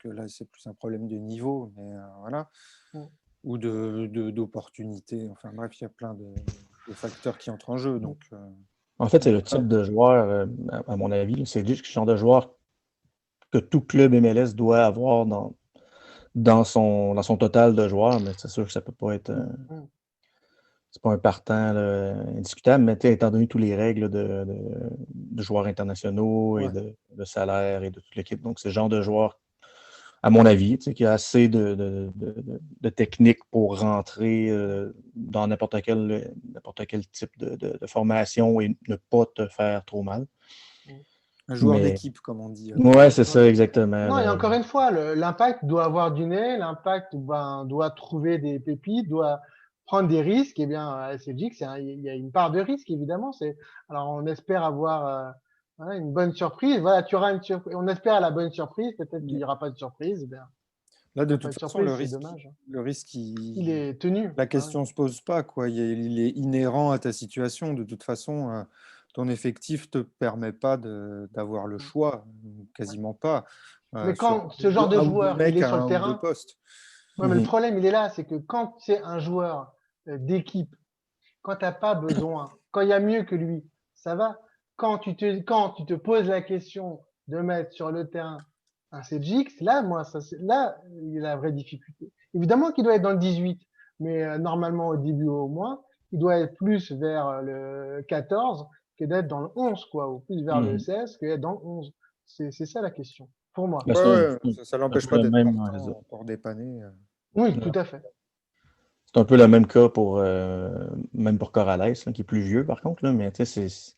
S3: là, c'est plus un problème de niveau, mais voilà,
S2: mm,
S3: ou d'opportunité. Enfin bref, il y a plein de facteurs qui entrent en jeu.
S2: mm.
S3: Donc,
S1: En fait, c'est le
S3: voilà.
S1: type de joueur, à mon avis, là, c'est juste le genre de joueur que tout club MLS doit avoir dans son total de joueurs, mais c'est sûr que ça peut pas être.
S2: Mm.
S1: C'est pas un partant là, indiscutable, mais étant donné toutes les règles de joueurs internationaux et
S2: Ouais.
S1: de salaire et de toute l'équipe, donc c'est le genre de joueur, à mon avis, qui a assez de technique pour rentrer dans n'importe quel type de formation et ne pas te faire trop mal.
S2: Mm.
S3: Un joueur
S1: Mais
S3: d'équipe, comme on dit.
S1: ouais, c'est
S2: Ouais.
S1: ça exactement.
S2: Non, et
S1: Là.
S2: encore une fois, l'impact doit avoir du nez, l'impact doit trouver des pépites, doit prendre des risques. Eh bien, à Celtic, il y a une part de risque, évidemment. Alors, on espère avoir voilà, une bonne surprise. Voilà, tu auras une surprise. On espère la bonne surprise. Peut-être qu'il n'y aura pas de surprise. Eh bien,
S3: Là,
S2: il n'y
S3: de
S2: a pas
S3: toute
S2: de
S3: façon, le
S2: surprise, c'est
S3: risque,
S2: dommage.
S3: le risque,
S2: Il est tenu.
S3: la
S2: Ah oui.
S3: question ne se pose pas, quoi. Il est inhérent à ta situation. De toute façon, ton effectif ne te permet pas d'avoir le choix,
S2: Ouais.
S3: quasiment pas,
S2: Mais
S3: sur
S2: quand ce genre de
S3: un ou deux
S2: joueur, il
S3: mecs
S2: est
S3: à
S2: sur le
S3: un ou deux
S2: terrain,
S3: postes.
S2: ouais, mais le
S1: Mhm.
S2: problème, il est là, c'est que quand c'est un joueur d'équipe, quand tu n'as pas besoin, quand il y a mieux que lui, ça va. Quand tu te poses la question de mettre sur le terrain un CGX, là, là, il y a la vraie difficulté. Évidemment qu'il doit être dans le 18, mais normalement au début au moins, il doit être plus vers le 14 que d'être dans le 11, quoi, ou plus vers le
S1: Mhm.
S2: 16 que d'être dans le 11. C'est ça la question, pour moi.
S1: Ben,
S3: Ouais, ouais, ça
S1: c'est un
S3: l'empêche
S1: peu
S3: pas
S1: le
S3: d'être
S1: même. Ouais, c'est ça.
S3: partant pour dépanner.
S2: Oui, tout à fait.
S1: C'est un peu le même cas pour même pour Corrales, là, qui est plus vieux par contre, là, mais tu sais, c'est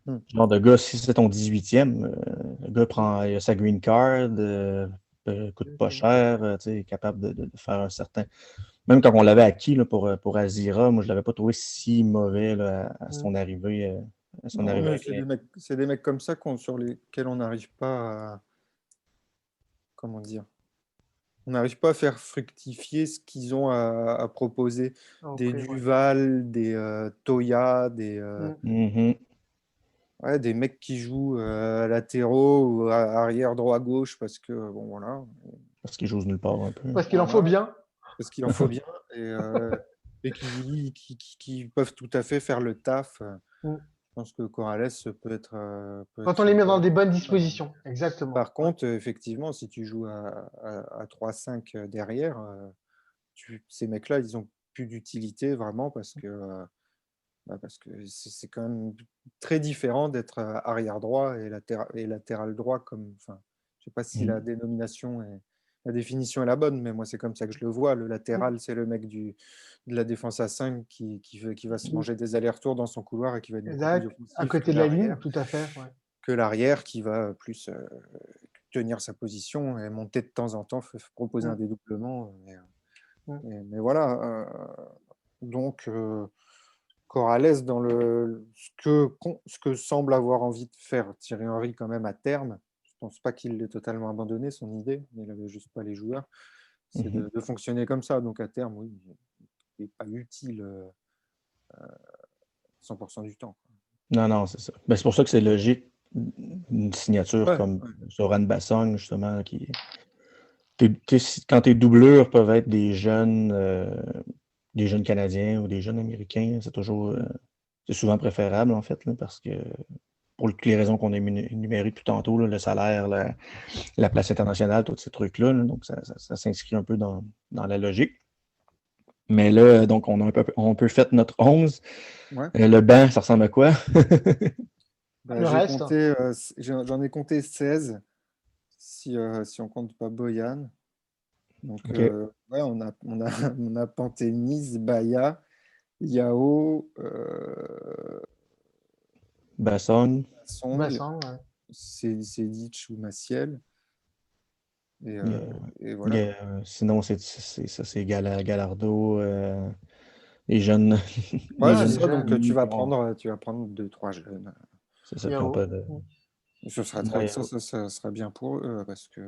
S3: Hmm.
S1: ce genre de gars, si c'est ton 18e, le gars il a sa green card, coûte pas cher, tu sais, est capable de faire un certain. Même quand on l'avait acquis là, pour Azira, moi je l'avais pas trouvé si mauvais là, à son arrivée. À son
S3: Non,
S1: arrivée
S3: mais
S1: avec les-
S3: c'est des mecs comme ça sur lesquels on n'arrive pas à, comment dire, on n'arrive pas à faire fructifier ce qu'ils ont à proposer. Des
S2: Offrir, ouais.
S3: Duval, des Toya,
S2: Mm.
S1: Mhm.
S3: ouais, des mecs qui jouent latéraux ou arrière droit-gauche parce que, bon, voilà,
S1: Parce qu'il joue nulle part un peu.
S2: Parce qu'il en faut
S3: voilà,
S2: bien.
S3: parce qu'il en faut bien. Et et qui peuvent tout à fait faire le taf.
S2: Mm.
S3: Je pense que Corrales peut
S2: Quand
S3: être
S2: on les met dans
S3: super.
S2: des bonnes dispositions, exactement.
S3: Par contre, effectivement, si tu joues à 3-5 derrière, ces mecs-là, ils n'ont plus d'utilité vraiment parce que c'est quand même très différent d'être arrière droit et latéral droit. Enfin, je ne sais pas si
S1: Mhm.
S3: la définition est la bonne, mais moi, c'est comme ça que je le vois. Le latéral, c'est le mec de la défense à 5 qui va se manger des allers-retours dans son couloir et qui va être beaucoup plus
S2: Exact. À
S3: offensif
S2: côté de la ligne, tout à fait. Ouais.
S3: que l'arrière qui va plus tenir sa position et monter de temps en temps, proposer un
S2: Mm.
S3: dédoublement.
S2: Mm.
S3: Mais voilà. Donc, Corrales, dans ce que semble avoir envie de faire Thierry Henry quand même à terme, je ne pense pas qu'il l'ait totalement abandonné, son idée, mais il n'avait juste pas les joueurs, c'est
S1: Mhm.
S3: de fonctionner comme ça. Donc à terme, oui, il n'est pas utile 100% du temps.
S1: Non, non, c'est ça. Ben, c'est pour ça que c'est logique, une signature
S3: Ouais,
S1: comme
S3: ouais.
S1: Zoran Bassong, justement, quand tes doublures peuvent être des jeunes Canadiens ou des jeunes Américains, c'est souvent préférable, en fait, là, parce que pour toutes les raisons qu'on a énumérées tout tantôt, là, le salaire, la place internationale, tous ces trucs-là, là, donc ça s'inscrit un peu dans la logique. Mais là, donc, on peut faire notre 11.
S3: Ouais.
S1: Le banc, ça ressemble à quoi?
S3: Bah,
S2: Le reste,
S3: j'en ai compté 16 si on compte pas Boyan. Donc,
S1: OK.
S3: ouais, on a Pantémis, Baya, Yao,
S1: Bassong.
S3: Song,
S2: Vincent, ouais.
S3: Sedic ou Maciel. Et,
S1: Il y
S3: euh,
S1: a-
S3: et
S1: il y
S3: voilà.
S1: a- sinon, c'est Gallardo, les jeunes, les
S3: Ouais, c'est
S2: Ouais, les
S1: jeunes
S3: ça. Donc,
S2: jeunes.
S3: tu vas prendre 2-3 jeunes.
S1: C'est ça, qui ont
S2: Yao.
S1: pas de.
S3: Ce serait
S1: Ouais,
S3: ça serait bien pour eux parce que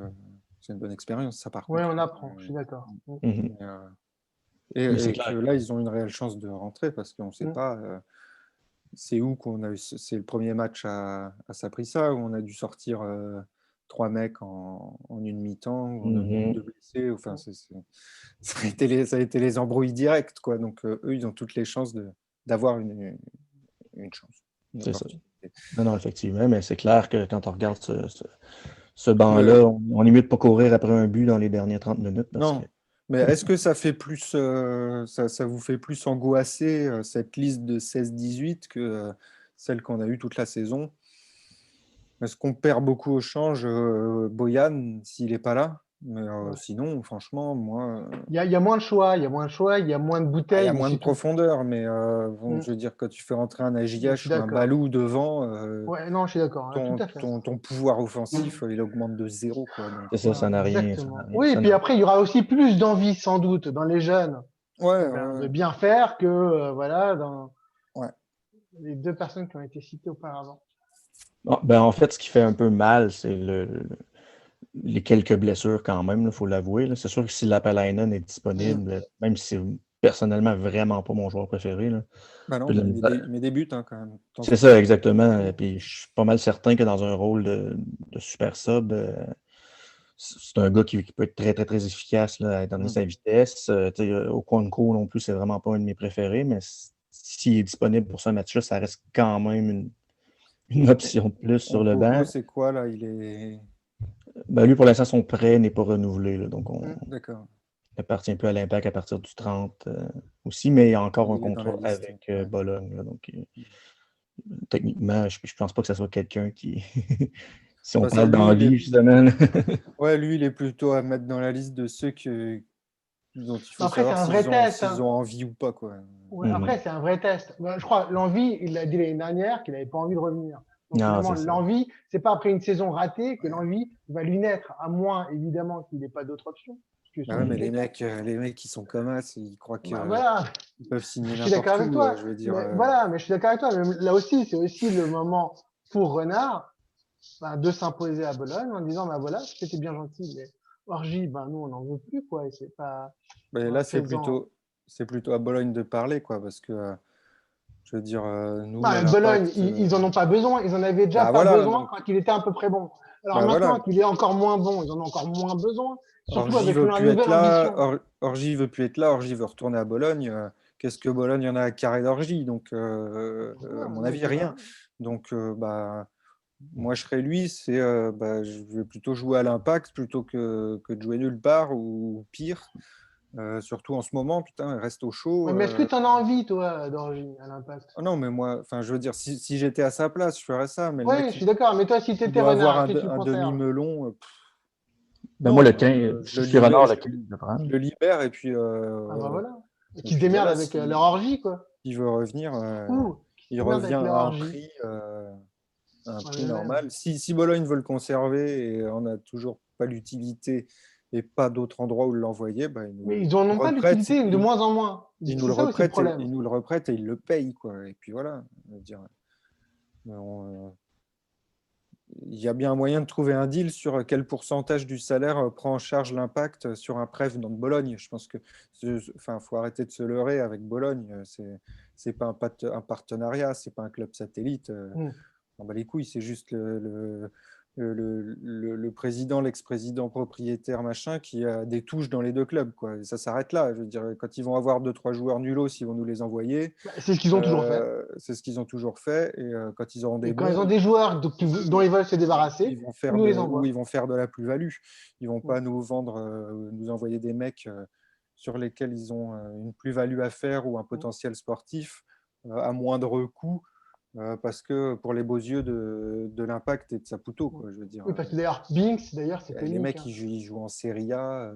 S3: c'est une bonne expérience, ça, par
S2: Ouais,
S3: contre.
S2: on apprend, je suis d'accord. Mm.
S1: mhm.
S3: Mais,
S1: Mais c'est
S3: et que
S1: clair.
S3: là, ils ont une réelle chance de rentrer parce qu'on ne sait
S2: Mm.
S3: pas. C'est où qu'on a eu. C'est le premier match à Saprissa où on a dû sortir 3 mecs en une mi-temps, où on a eu
S1: Mhm.
S3: 2 blessés. Enfin, ça a été les embrouilles directes, quoi. Donc, eux, ils ont toutes les chances d'avoir une chance, une
S1: C'est ça.
S3: opportunité.
S1: Non, non, effectivement, mais c'est clair que quand on regarde ce
S3: Mais,
S1: banc-là, on est mieux de pas courir après un but dans les dernières 30 minutes parce que.
S3: non, mais est-ce que ça fait plus, ça vous fait plus angoisser cette liste de 16-18 que celle qu'on a eue toute la saison? Est-ce qu'on perd beaucoup au change, Boyan, s'il n'est pas là? Mais
S2: Ouais.
S3: sinon, franchement, moi,
S2: Il y a moins de choix, il y a moins de choix, il y a moins de
S3: il y
S2: bouteilles,
S3: a
S2: mais
S3: moins de
S2: c'est tout.
S3: profondeur. Mais bon,
S2: Mm.
S3: je veux dire, quand tu fais rentrer un
S2: Je suis
S3: Agiach ou un
S2: d'accord.
S3: Balou devant,
S2: Ouais, non, je suis d'accord, hein, tout à fait.
S3: ton pouvoir offensif, il augmente de 0, quoi. Donc,
S1: C'est ça,
S2: Ouais,
S1: ça n'a rien. Ça n'a
S2: exactement.
S1: rien.
S2: Oui, et
S1: Ça
S2: puis
S1: n'a
S2: après, il y aura aussi plus d'envie, sans doute, dans les jeunes
S3: ouais,
S2: ben, de
S3: ouais,
S2: bien faire que voilà, dans
S3: ouais.
S2: les deux personnes qui ont été citées auparavant.
S1: Ah, ben, en fait, ce qui fait un peu mal, c'est les quelques blessures quand même, il faut l'avouer. Là. C'est sûr que si Lapalainen est
S3: Mm.
S1: disponible, même si c'est personnellement vraiment pas mon joueur préféré, là,
S3: Bah non,
S1: j'ai de
S3: mais
S1: la misère.
S3: il met des buts hein, quand même, de temps
S1: C'est
S3: en
S1: ça,
S3: temps.
S1: exactement.
S2: Mm.
S1: Puis je suis pas mal certain que dans un rôle de super sub, c'est un gars qui peut être très, très, très efficace là, étant donné
S3: Mm.
S1: sa vitesse. Tu sais, Okonkwo non plus, c'est vraiment pas un de mes préférés, mais s'il est disponible pour ce match-là, ça reste quand même une option de plus sur le
S3: Nkoko,
S1: banc.
S3: c'est quoi là? Il est.
S1: Ben, lui, pour l'instant, son prêt n'est pas renouvelé. Là, donc, on
S2: Mm.
S3: D'accord.
S1: n'appartient plus à l'Impact à partir du 30 aussi, mais il y a encore un
S3: Il est dans la
S1: contrat
S3: liste.
S1: avec
S3: Ouais.
S1: Bologne. Là, donc, techniquement, je pense pas que ce soit quelqu'un qui. Si on
S3: Bah, ça,
S1: parle
S3: lui,
S1: d'envie, justement. Là.
S3: ouais, lui, il est plutôt à mettre dans la liste de ceux dont il faut
S2: Après, c'est
S3: savoir
S2: un vrai test.
S3: s'ils
S2: Hein.
S3: ont envie ou pas, quoi.
S2: Ouais,
S1: Mhm.
S2: après, c'est un vrai test. Ben, je crois, l'envie, il l'a dit l'année dernière qu'il n'avait pas envie de revenir. Donc
S1: Non,
S2: finalement,
S1: c'est ça.
S2: l'envie, c'est pas après une saison ratée que l'envie va lui naître, à moins évidemment qu'il n'ait pas d'autre option. Parce que
S3: Bah
S2: son
S3: ouais, mais
S1: Mhm.
S3: les mecs qui sont comme ça, ils croient
S2: bah,
S3: qu'ils
S2: voilà,
S3: peuvent signer
S2: je suis d'accord
S3: n'importe
S2: avec
S3: où.
S2: toi.
S3: Je veux dire,
S2: Mais voilà, mais je suis d'accord avec toi. Mais là aussi, c'est aussi le moment pour Renard ben, de s'imposer à Bologne en disant ben voilà, c'était bien gentil, mais Orgy, ben nous on n'en veut plus quoi. Et c'est pas
S3: mais
S2: ben,
S3: là,
S2: faites-en.
S3: c'est plutôt à Bologne de parler, quoi, parce que je veux dire, nous, à
S2: Ben, Bologne,
S3: l'Impact,
S2: ils en ont pas besoin. Ils en avaient déjà
S3: bah
S2: pas
S3: voilà,
S2: besoin
S3: donc,
S2: quand il était à peu près bon. Alors
S3: bah
S2: maintenant
S3: voilà.
S2: qu'il est encore moins bon, ils en ont encore moins besoin. Surtout
S3: Orgy
S2: avec
S3: veut
S2: leur
S3: plus être
S2: nouvelle
S3: là,
S2: ambition.
S3: Orgy veut plus être là, Orgy veut retourner à Bologne. qu'est-ce que Bologne en a à carré d'orgie? Donc, à mon
S2: donc,
S3: avis, rien. Donc, moi, je serais lui, je vais plutôt jouer à l'impact plutôt que de jouer nulle part ou pire. Surtout en ce moment, putain, il reste au chaud.
S2: ouais, mais est-ce que tu en as envie, toi, d'orgie à l'impact?
S3: Oh non, mais moi, enfin, je veux dire, si j'étais à sa place, je ferais ça. Mais le
S2: Oui,
S3: mec,
S2: je suis d'accord. Mais toi, si tu
S3: il
S2: étais
S3: doit avoir
S2: renard, qu'est-ce que tu
S3: un
S2: conserves?
S3: demi-melon.
S1: Ben moi,
S3: Non,
S1: le 15,
S3: je
S1: si
S3: le
S1: je suis renard,
S3: libère,
S1: le 15, je le prends.
S3: je le libère
S2: Ah bah voilà. Et
S3: et
S2: qui se
S3: puis
S2: démerdent
S3: voilà,
S2: avec leur orgie, quoi.
S3: s'il veut revenir,
S2: Qui se
S3: il
S2: démerdent avec
S3: revient
S2: leur orgie.
S3: à un
S2: Ouais,
S3: prix
S2: mais même.
S3: normal. Si Bologne veut le conserver et on n'a toujours pas l'utilité et pas d'autre endroit où l'envoyer, bah,
S2: Mais ils n'en
S3: nous
S2: ont pas
S3: reprête,
S2: d'utilité, de moins en moins.
S3: il nous
S2: C'est
S3: le
S2: ça aussi le
S3: reprête et
S2: problème.
S3: il nous le reprête et il le paye, quoi. Et puis voilà, je veux dire, il y a bien un moyen de trouver un deal sur quel pourcentage du salaire prend en charge l'impact sur un prêt venant de Bologne. Je pense que, enfin, faut arrêter de se leurrer avec Bologne. C'est pas un partenariat, c'est pas un club satellite.
S2: Hmm.
S3: On bat les couilles, c'est juste le président, l'ex-président propriétaire, machin, qui a des touches dans les deux clubs, quoi. Et ça s'arrête là. Je veux dire, quand ils vont avoir 2-3 joueurs nulos, ils vont nous les envoyer.
S2: Bah, c'est ce qu'ils ont toujours fait.
S3: C'est ce qu'ils ont toujours fait. Et quand ils auront des
S2: Et quand ils
S3: bons,
S2: ont des joueurs dont ils veulent se débarrasser, ils nous les envoient.
S3: ils vont faire de la plus-value. Ils vont
S2: Hmm.
S3: pas nous vendre, nous envoyer des mecs sur lesquels ils ont une plus-value à faire ou un potentiel sportif à moindre coût. Parce que pour les beaux yeux de l'Impact et de Saputo, quoi, je veux dire.
S2: Oui, parce que d'ailleurs, Binks, d'ailleurs, c'est
S3: Les
S2: unique.
S3: mecs,
S2: Hein.
S3: ils jouent en Serie A,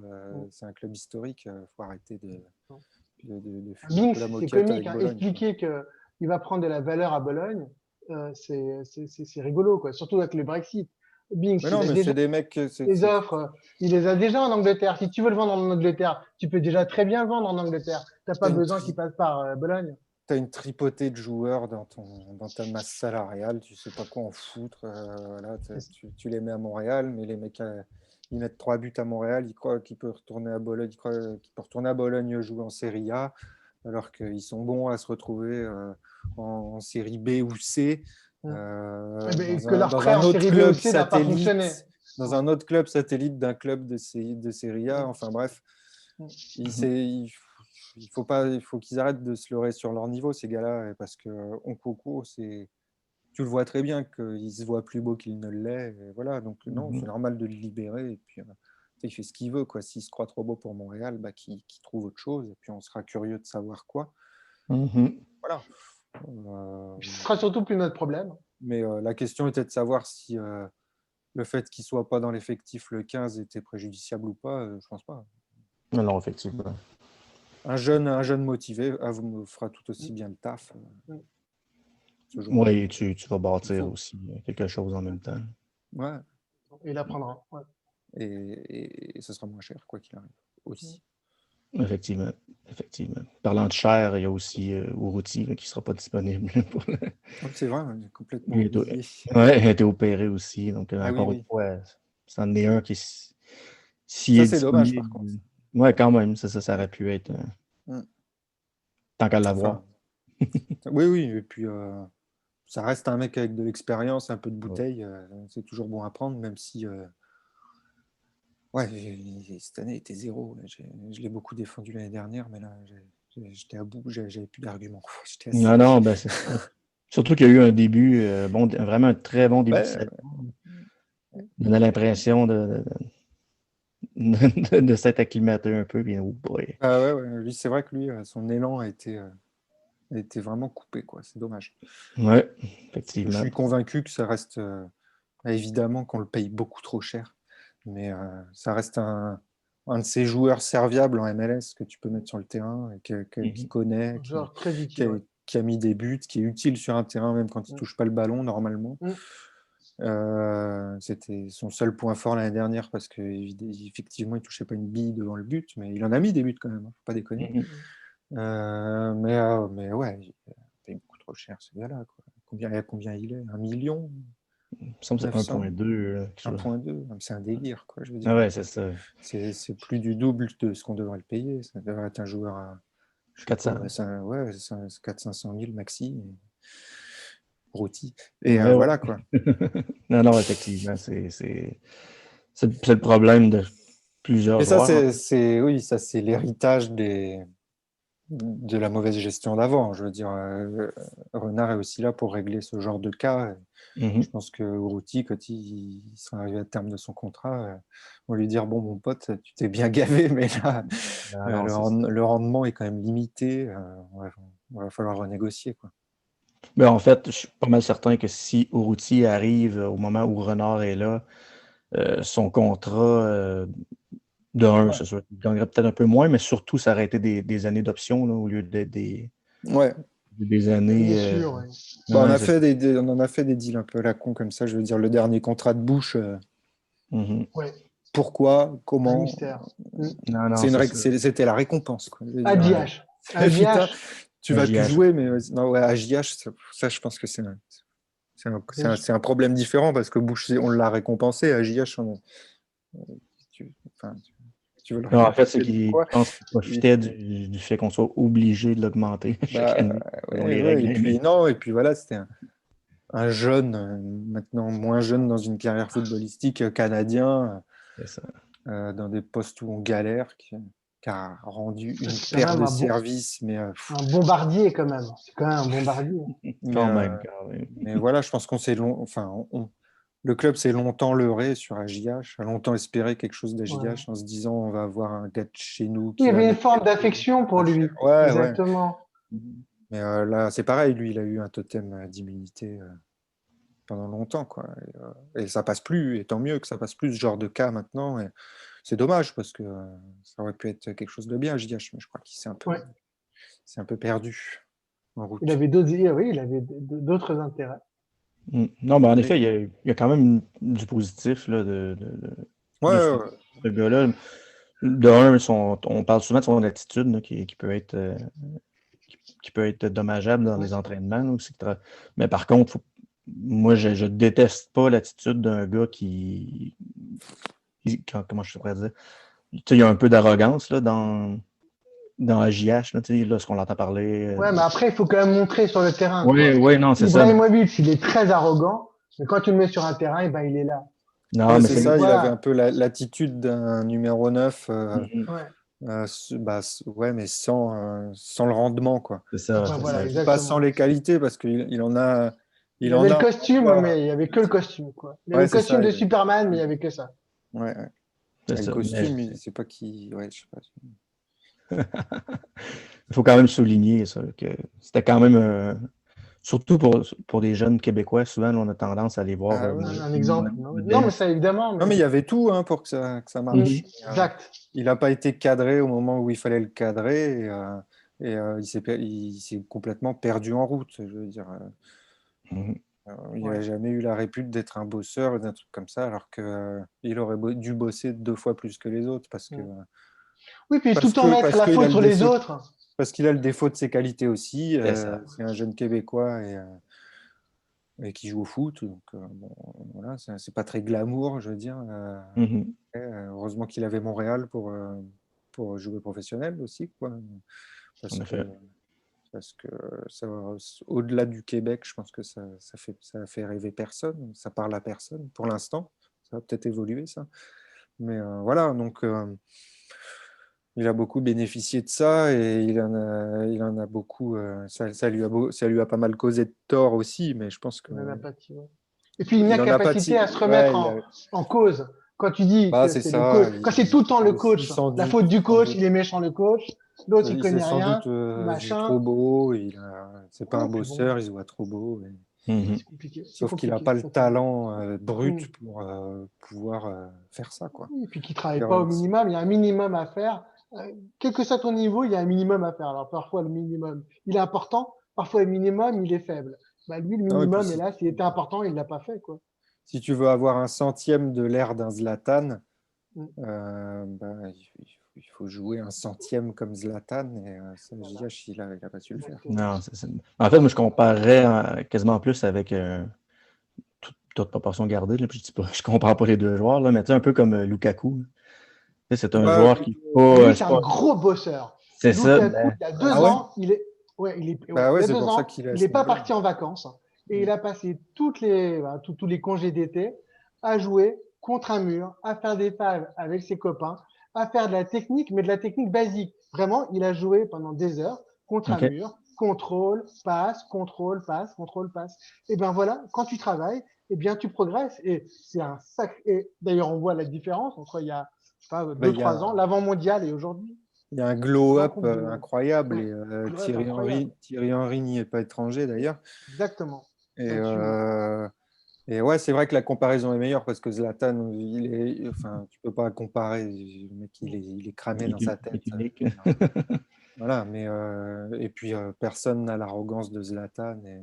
S3: c'est un club historique, faut arrêter de fumer un
S2: Binks,
S3: peu la
S2: c'est
S3: moquette
S2: comique.
S3: avec
S2: Hein.
S3: Bologne.
S2: Expliquer qu'il va prendre de la valeur à Bologne, c'est rigolo, quoi. Surtout avec le Brexit. Binks,
S3: Mais
S2: il
S3: non,
S2: a
S3: mais
S2: déjà
S3: c'est des mecs.
S2: des offres, il les a déjà en Angleterre. Si tu veux le vendre en Angleterre, tu peux déjà très bien le vendre en Angleterre. Tu n'as pas
S3: T'as une,
S2: besoin qu'il passe par Bologne.
S3: t'as une tripotée de joueurs dans ta masse salariale, tu sais pas quoi en foutre. Voilà, tu les mets à Montréal, mais les mecs, ils mettent 3 buts à Montréal, ils croient qu'ils peuvent retourner à Bologne, ils croient qu'ils peuvent retourner à Bologne jouer en Serie A, alors qu'ils sont bons à se retrouver en Série B ou C.
S2: Que leur
S3: Dans
S2: prêt
S3: un
S2: en
S3: autre
S2: série B ou
S3: club
S2: C n'a pas fonctionné.
S3: satellite, dans un autre club satellite d'un club de Serie A. Enfin bref, il faut qu'ils arrêtent de se leurrer sur leur niveau, ces gars-là, parce que Nkoko, tu le vois très bien qu'il se voit plus beau qu'il ne l'est. Et voilà, donc non, c'est normal de le libérer. Et puis, il fait ce qu'il veut, quoi. S'il se croit trop beau pour Montréal, qu'il trouve autre chose. Et puis, on sera curieux de savoir quoi. Voilà.
S2: Ce sera surtout plus notre problème.
S3: Mais la question était de savoir si le fait qu'il ne soit pas dans l'effectif le 15 était préjudiciable ou pas. Je pense pas.
S1: Non, effectivement.
S3: Un jeune motivé me fera tout aussi bien le taf.
S1: Oui, tu vas bâtir aussi quelque chose en même temps.
S3: Ouais.
S2: Il apprendra. Ouais.
S3: Et ce sera moins cher, quoi qu'il arrive, aussi.
S1: Effectivement. Parlant de cher, il y a aussi Urruti qui ne sera pas disponible.
S3: C'est vrai, on est complètement
S1: Oui,
S3: oublié.
S1: il a été opéré aussi. Donc, encore une fois, c'en est un qui, s'il est
S3: c'est dommage, par
S1: disponible.
S3: contre.
S1: Ouais, quand même, ça aurait pu être. Tant qu'à l'avoir.
S3: Oui, et puis ça reste un mec avec de l'expérience, un peu de bouteille. C'est toujours bon à prendre, même si. Cette année était zéro. Je l'ai beaucoup défendu l'année dernière, mais là, j'étais à bout, j'avais plus d'arguments.
S1: Non, c'est ça. Surtout qu'il y a eu un début, vraiment un très bon début de saison. On a l'impression de s'être acclimaté un peu. Bien, oh boy.
S3: Lui, c'est vrai que lui, son élan a été vraiment coupé, quoi. C'est dommage.
S1: Oui, effectivement.
S3: Je suis convaincu que ça reste, évidemment, qu'on le paye beaucoup trop cher. Mais ça reste un de ces joueurs serviables en MLS que tu peux mettre sur le terrain, qui connaît, qui a mis des buts, qui est utile sur un terrain même quand il ne touche pas le ballon normalement. C'était son seul point fort l'année dernière parce qu'effectivement il ne touchait pas une bille devant le but, mais il en a mis des buts quand même, faut pas déconner. Mais ouais, il paye beaucoup trop cher ce gars-là. Combien il est? 1 million?
S1: Il me semble que c'est 1.2.
S3: 1.2, c'est un délire, quoi. Je veux dire.
S1: Ah ouais, c'est ça.
S3: C'est plus du double de ce qu'on devrait le payer. Ça devrait être un joueur à
S1: 400.
S3: 400-500 000 maxi. Rôti. Et voilà, quoi.
S1: non, effectivement, c'est le problème de plusieurs joueurs.
S3: Ça, c'est l'héritage des de la mauvaise gestion d'avant. Je veux dire, Renard est aussi là pour régler ce genre de cas.
S1: Mhm.
S3: Je pense que Urruti, quand il sera arrivé à terme de son contrat, on va lui dire, bon, mon pote, tu t'es bien gavé, mais là,
S1: Non, non, c'est ça.
S3: le rendement est quand même limité. Il va falloir renégocier, quoi.
S1: Mais en fait, je suis pas mal certain que si Urruti arrive au moment où Renard est là, son contrat, de un,
S3: Ouais.
S1: c'est sûr, il gagnerait peut-être un peu moins, mais surtout, ça aurait été des années d'option là, au lieu d'être
S3: Ouais.
S1: des
S2: Bien
S1: années.
S2: sûr, ouais.
S3: Bah,
S1: Ouais, c'est ça.
S3: on en a fait des deals un peu à la con comme ça. Je veux dire, le dernier contrat de Bush,
S1: Mhm.
S2: Ouais,
S3: pourquoi,
S2: un
S3: comment,
S2: mystère. Mm.
S1: Non, non, c'est ça.
S3: c'était la récompense, quoi. Je veux dire,
S2: AJH.
S3: putain,
S2: AJH,
S3: tu
S1: Un
S3: vas plus
S1: JH.
S3: jouer, mais non, ouais, à JH, ça, je pense que c'est un problème différent parce que Bush, on l'a récompensé. À JH, enfin, tu veux le
S1: Non, en fait, c'est
S3: récompenser de
S1: qu'il
S3: quoi?
S1: je pense qu'il
S3: Et-
S1: profitait du fait qu'on soit obligé de l'augmenter chaque
S3: Bah,
S1: année selon
S3: ouais,
S1: les
S3: ouais,
S1: règles.
S3: et puis voilà, c'était un jeune, maintenant moins jeune dans une carrière footballistique canadien,
S1: C'est ça.
S3: dans des postes où on galère, qui a rendu une
S2: c'est quand
S3: paire
S2: même
S3: de services, mais,
S2: un bombardier quand même. C'est quand même un bombardier.
S3: mais,
S1: Quand
S3: euh,
S1: même, quand même.
S3: mais voilà, je pense qu'on s'est enfin, le club s'est longtemps leurré sur AJH, a longtemps espéré quelque chose
S2: Ouais.
S3: d'AJH en se disant on va avoir un gars de chez nous
S2: Il y
S3: qui va
S2: avait une
S3: mettre
S2: forme
S3: quelques
S2: d'affection pour
S3: pas cher.
S2: lui.
S3: Ouais, ouais.
S2: Exactement.
S3: Mais là, c'est pareil, lui, il a eu un totem d'immunité pendant longtemps, quoi. Et ça passe plus, et tant mieux que ça passe plus ce genre de cas maintenant. Et c'est dommage parce que ça aurait pu être quelque chose de bien, JH, mais je crois qu'il
S2: Ouais.
S3: s'est un peu perdu en
S2: Il
S3: route.
S2: avait d'autres, oui, il avait d'autres intérêts.
S1: Non, mais en
S3: Mais,
S1: effet, il y a quand même du positif là,
S3: ouais,
S1: de
S3: ouais,
S1: ce,
S3: ouais.
S1: ce gars-là. De un, on parle souvent de son attitude là, qui peut être dommageable dans les entraînements là, aussi. Mais par contre, moi, je déteste pas l'attitude d'un gars comment je pourrais dire? Tu sais, il y a un peu d'arrogance là, dans AJH, là, tu sais, lorsqu'on l'entend parler.
S2: Ouais, mais après, il faut quand même montrer sur le terrain,
S1: Oui,
S2: quoi.
S1: oui, non, c'est ça.
S2: Ibrahimovic, il est très arrogant, mais quand tu le mets sur un terrain, eh ben, il est là.
S1: Non,
S3: Ouais,
S1: mais
S3: c'est
S2: Et
S3: ça, il avait un
S2: voilà.
S3: peu l'attitude d'un numéro 9,
S1: Mhm.
S2: Ouais,
S3: ouais, mais sans le rendement, quoi.
S1: C'est ça,
S2: ouais,
S1: c'est
S2: voilà,
S1: ça.
S3: Pas sans
S2: exactement.
S3: les qualités, parce il
S2: Il
S3: en
S2: avait
S3: a
S2: le
S3: en
S2: costume,
S3: soi.
S2: mais il n'y avait que le costume, quoi. Il avait
S3: Ouais,
S2: le
S3: c'est
S2: costume
S3: ça.
S2: de Superman, mais il n'y avait que ça.
S3: Ouais, ouais.
S1: C'est
S3: Et le
S1: ça. Mais
S3: costume, c'est pas qui. Ouais, je sais pas.
S1: il faut quand même souligner ça, que c'était quand même, surtout pour des jeunes Québécois, souvent, là, on a tendance à les voir
S3: Ah ouais.
S2: Un exemple. Non, non, mais
S1: modestes.
S2: ça, évidemment,
S3: Non, mais
S2: mais
S3: il y avait tout hein, pour que ça marche.
S2: exact.
S3: Il n'a pas été cadré au moment où il fallait le cadrer il s'est complètement perdu en route. Je veux dire,
S1: Mhm.
S3: il n'a
S2: Ouais.
S3: jamais eu la répute d'être un bosseur ou d'un truc comme ça, alors que il aurait dû bosser 2 fois plus que les autres
S2: Oui, puis tout le temps mettre
S3: parce
S2: la
S3: qu'il a
S2: faute
S3: le
S2: sur les
S3: défaut
S2: autres.
S3: parce qu'il a le défaut de ses qualités aussi.
S1: C'est ça.
S3: C'est un jeune Québécois et qui joue au foot, donc bon, voilà, c'est pas très glamour, je veux dire.
S1: Mhm.
S3: Heureusement qu'il avait Montréal pour jouer professionnel aussi, quoi.
S1: En
S3: Parce que,
S1: effet.
S3: parce que au-delà du Québec, je pense que ça fait rêver personne, ça parle à personne pour l'instant. Ça va peut-être évoluer, ça. Mais voilà, donc il a beaucoup bénéficié de ça et il en a beaucoup. Ça lui a pas mal causé de tort aussi, mais je pense que
S2: Il en a pâti, ouais. Et puis une
S3: il en a
S2: incapacité
S3: pâti.
S2: à se remettre
S3: Ouais,
S2: en cause. Quand tu dis
S3: bah,
S2: que
S3: c'est
S2: c'est le coach,
S3: ça.
S2: quand c'est tout le temps le
S3: Il
S2: coach,
S3: s'en
S2: la
S3: doute,
S2: faute du
S3: sans
S2: coach,
S3: doute.
S2: il est méchant le coach, l'autre il
S3: Il s'est
S2: connaît
S3: sans doute
S2: rien,
S3: vu
S2: machin.
S3: trop beau. C'est pas un
S2: Ouais, puis bon,
S3: bosseur, il se voit trop beau.
S1: Mhm.
S2: c'est compliqué, c'est
S3: Sauf qu'il n'a
S2: compliqué.
S3: pas le talent
S2: Mm.
S3: brut pour pouvoir faire ça, quoi.
S2: Et puis qui travaille
S3: Faire
S2: pas au
S3: une-
S2: minimum, il y a un minimum à faire. Quel que soit ton niveau, il y a un minimum à faire. Alors parfois le minimum, il est important, parfois le minimum, il est faible. Bah, lui, le
S3: Non, et puis
S2: minimum, hélas, il était important, il l'a pas fait, quoi.
S3: si tu veux avoir un centième de l'air d'un Zlatan,
S2: Mm.
S3: bah, il faut jouer un centième comme Zlatan et ça,
S2: Voilà,
S3: Ziyech, il a pas su le faire.
S2: exactement.
S1: Non, en fait, moi, je comparerais quasiment plus avec toute proportion gardée. Là, puis je dis pas, je compare pas les deux joueurs, là, mais tu sais, un peu comme Lukaku. Tu sais, c'est un
S3: Ouais,
S1: joueur qui n'est
S2: Mais lui,
S1: pas,
S2: c'est un gros bosseur.
S1: c'est ça,
S2: Lukaku,
S1: ben,
S2: il y a
S3: ah
S2: deux
S3: ouais?
S2: ans,
S3: Bah
S2: il
S3: ouais,
S2: y a
S3: c'est
S2: deux
S3: pour ça
S2: ans,
S3: qu'il est à
S2: il
S3: ce
S2: n'est pas
S3: niveau-là.
S2: parti en vacances et il
S3: Mm.
S2: a passé tous les congés d'été à jouer contre un mur, à faire des faves avec ses copains, à faire de la technique, mais de la technique basique. Vraiment, il a joué pendant des heures contre un
S1: OK.
S2: mur, contrôle, passe, contrôle, passe, contrôle, passe. Et bien voilà, quand tu travailles, eh bien tu progresses. Et c'est un sacré. Et d'ailleurs, on voit la différence entre il y a, je sais pas,
S3: Bah,
S2: 2-3 ans, l'avant-mondial et aujourd'hui.
S3: il y a un
S2: Avant
S3: glow-up
S2: Coupe du Monde.
S3: incroyable
S2: Ouais.
S3: et
S2: Ouais, incroyable.
S3: Thierry Henry n'y est pas étranger d'ailleurs.
S2: Exactement.
S3: Et,
S2: Là-dessus, oui.
S3: et ouais, c'est vrai que la comparaison est meilleure parce que Zlatan, enfin, tu peux pas comparer. Le mec, il est cramé dans sa
S1: Il est
S3: tête.
S1: unique.
S3: Voilà, mais et puis personne n'a l'arrogance de Zlatan. Et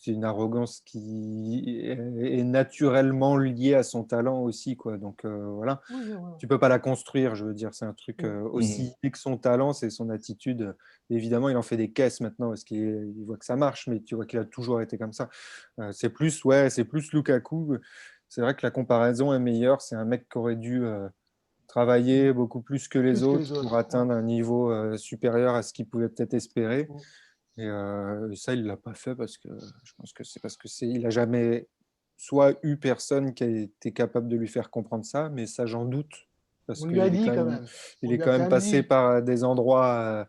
S3: c'est une arrogance qui est naturellement liée à son talent aussi, quoi. Donc voilà,
S2: Oui, oui, oui.
S3: tu peux pas la construire, je veux dire. C'est un truc
S2: Mm.
S3: aussi inné que son talent, c'est son attitude. Évidemment, il en fait des caisses maintenant parce qu'il voit que ça marche, mais tu vois qu'il a toujours été comme ça. C'est plus Lukaku. C'est vrai que la comparaison est meilleure. C'est un mec qui aurait dû travailler beaucoup plus que les
S2: Plus que
S3: autres
S2: les
S3: pour
S2: autres. Ouais.
S3: atteindre un niveau supérieur à ce qu'il pouvait peut-être espérer.
S2: Mm.
S3: Et ça, il l'a pas fait parce que je pense que c'est parce que il a jamais soit eu personne qui a été capable de lui faire comprendre ça, mais ça j'en doute parce
S2: On lui a
S3: qu'il est
S2: dit
S3: quand
S2: quand
S3: même,
S2: même.
S3: il
S2: On
S3: est
S2: lui a
S3: quand
S2: quand
S3: même
S2: même
S3: passé
S2: dit.
S3: par des endroits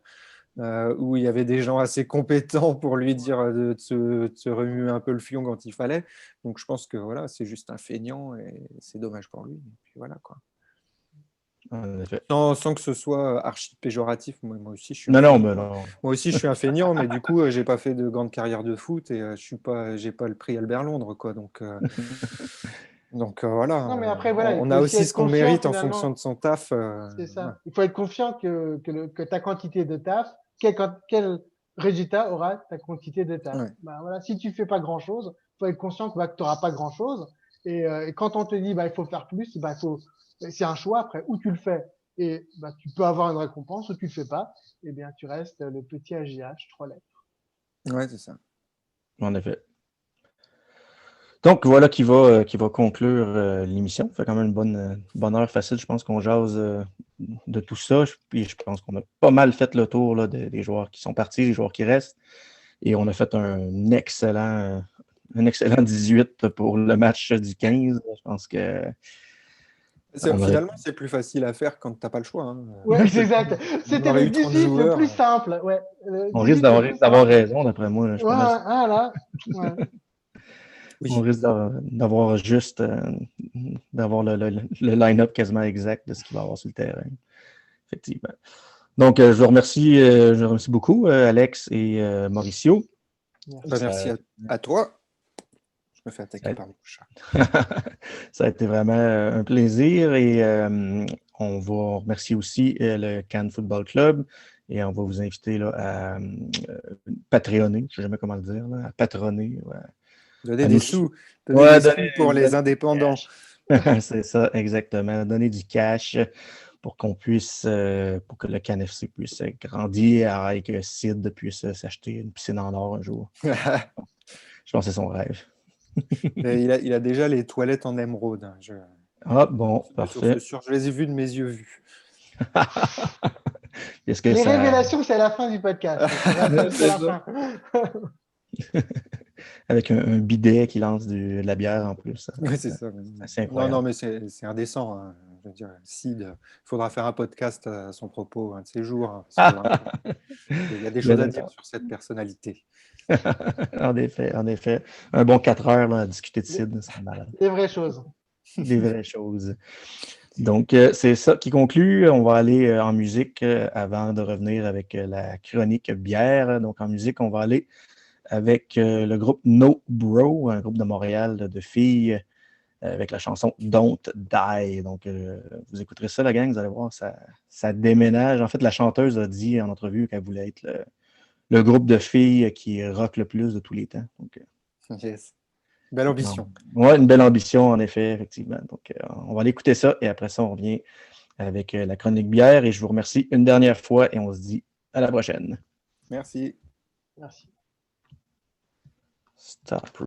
S3: où il y avait des gens assez compétents pour lui
S2: Ouais.
S3: dire de se remuer un peu le fion quand il fallait. Donc je pense que voilà, c'est juste un feignant et c'est dommage pour lui. Et puis voilà quoi.
S1: En effet.
S3: Sans que ce soit archi péjoratif, moi aussi je suis un
S1: Non, non,
S3: feignant.
S1: mais non.
S3: Moi aussi je suis un feignant, mais du coup j'ai pas fait de grande carrière de foot et j'ai pas le prix Albert Londres quoi. Donc voilà,
S2: Non, mais après, voilà, il
S3: on
S2: faut
S3: a
S2: aussi
S3: aussi
S2: être
S3: ce qu'on
S2: confiant
S3: mérite en fonction
S2: finalement.
S3: de son taf.
S2: C'est
S3: Voilà.
S2: ça. Il faut être confiant que ta quantité de taf, quel résultat aura ta quantité de taf.
S3: Ouais.
S2: Bah, voilà, si tu fais pas grand-chose, il faut être conscient que, bah, tu n'auras pas grand-chose. Et quand on te dit bah, il faut faire plus, bah, c'est un choix après où tu le fais. Et bah, tu peux avoir une récompense ou tu le fais pas. Eh bien, tu restes le petit AJH, 3 lettres.
S3: Ouais, c'est ça.
S1: En effet. Donc, voilà qui va conclure l'émission. Ça fait quand même une bonne heure facile. Je pense qu'on jase de tout ça. Puis je pense qu'on a pas mal fait le tour là, des joueurs qui sont partis, des joueurs qui restent. Et on a fait un excellent 18 pour le match du 15. Je pense que on aurait...
S3: Finalement, c'est plus facile à faire quand tu n'as pas le choix. Hein.
S2: Ouais, c'est exact.
S3: On
S2: C'était
S3: aurait
S2: le
S3: eu 30
S2: 18 le plus
S3: joueurs.
S2: simple. Ouais, le
S1: on risque
S2: 18 le plus
S1: d'avoir
S2: simple.
S1: raison, d'après moi. Là. Je suis pas mal sûr.
S2: Voilà. Ouais.
S1: On
S3: Oui.
S1: risque d'avoir juste d'avoir le line-up quasiment exact de ce qu'il va y avoir sur le terrain. Effectivement. Donc, je vous remercie beaucoup, Alex et Mauricio.
S3: Merci à toi. Je me fais attaquer
S1: Ça,
S3: par mon chat.
S1: ça a été vraiment un plaisir et on va remercier aussi le Cannes Football Club et on va vous inviter là, à patreonner, je ne sais jamais comment le dire, là, à patronner. Ouais.
S3: Donner
S1: À
S3: des
S1: nous,
S3: sous. Donner
S1: ouais,
S3: des sous pour les indépendants.
S1: c'est ça, exactement. Donner du cash pour qu'on puisse, pour que le CanFC puisse grandir et que Sid puisse s'acheter une piscine en or un jour. Je pense que c'est son rêve.
S3: Il a déjà les toilettes en émeraude. Hein.
S1: Ah, bon,
S3: Je
S1: parfait.
S3: suis sûr, je les ai vues de mes yeux vus.
S1: Est-ce que
S2: Les
S1: ça.
S2: révélations, c'est à la fin du podcast. On reste jusqu'à
S3: C'est
S2: la
S3: ça.
S2: fin.
S1: Avec un bidet qui lance de la bière en plus.
S3: Oui, c'est ça.
S1: C'est
S3: Non,
S1: incroyable.
S3: mais c'est indécent. Hein. Je veux dire, Sid, il faudra faire un podcast à son propos un de ces jours. Hein, parce que vraiment, il y a des
S1: Bien
S3: choses à dire
S1: d'accord.
S3: sur cette personnalité.
S1: En effet, en effet. Un bon 4 heures là, à discuter de
S2: Les,
S1: Sid, c'est malade.
S2: les vraies choses.
S1: Des vraies choses. Donc, c'est ça qui conclut. On va aller en musique avant de revenir avec la chronique bière. Donc, en musique, on va aller avec le groupe No Bro, un groupe de Montréal de filles, avec la chanson Don't Die. Donc, vous écouterez ça, la gang, vous allez voir, ça déménage. En fait, la chanteuse a dit en entrevue qu'elle voulait être le groupe de filles qui rock le plus de tous les temps. Donc,
S3: Yes. Belle ambition.
S1: ouais, une belle ambition, en effet, effectivement. Donc, on va aller écouter ça et après ça, on revient avec la chronique bière. Et je vous remercie une dernière fois et on se dit à la prochaine.
S3: Merci.
S2: Merci.
S1: Stop.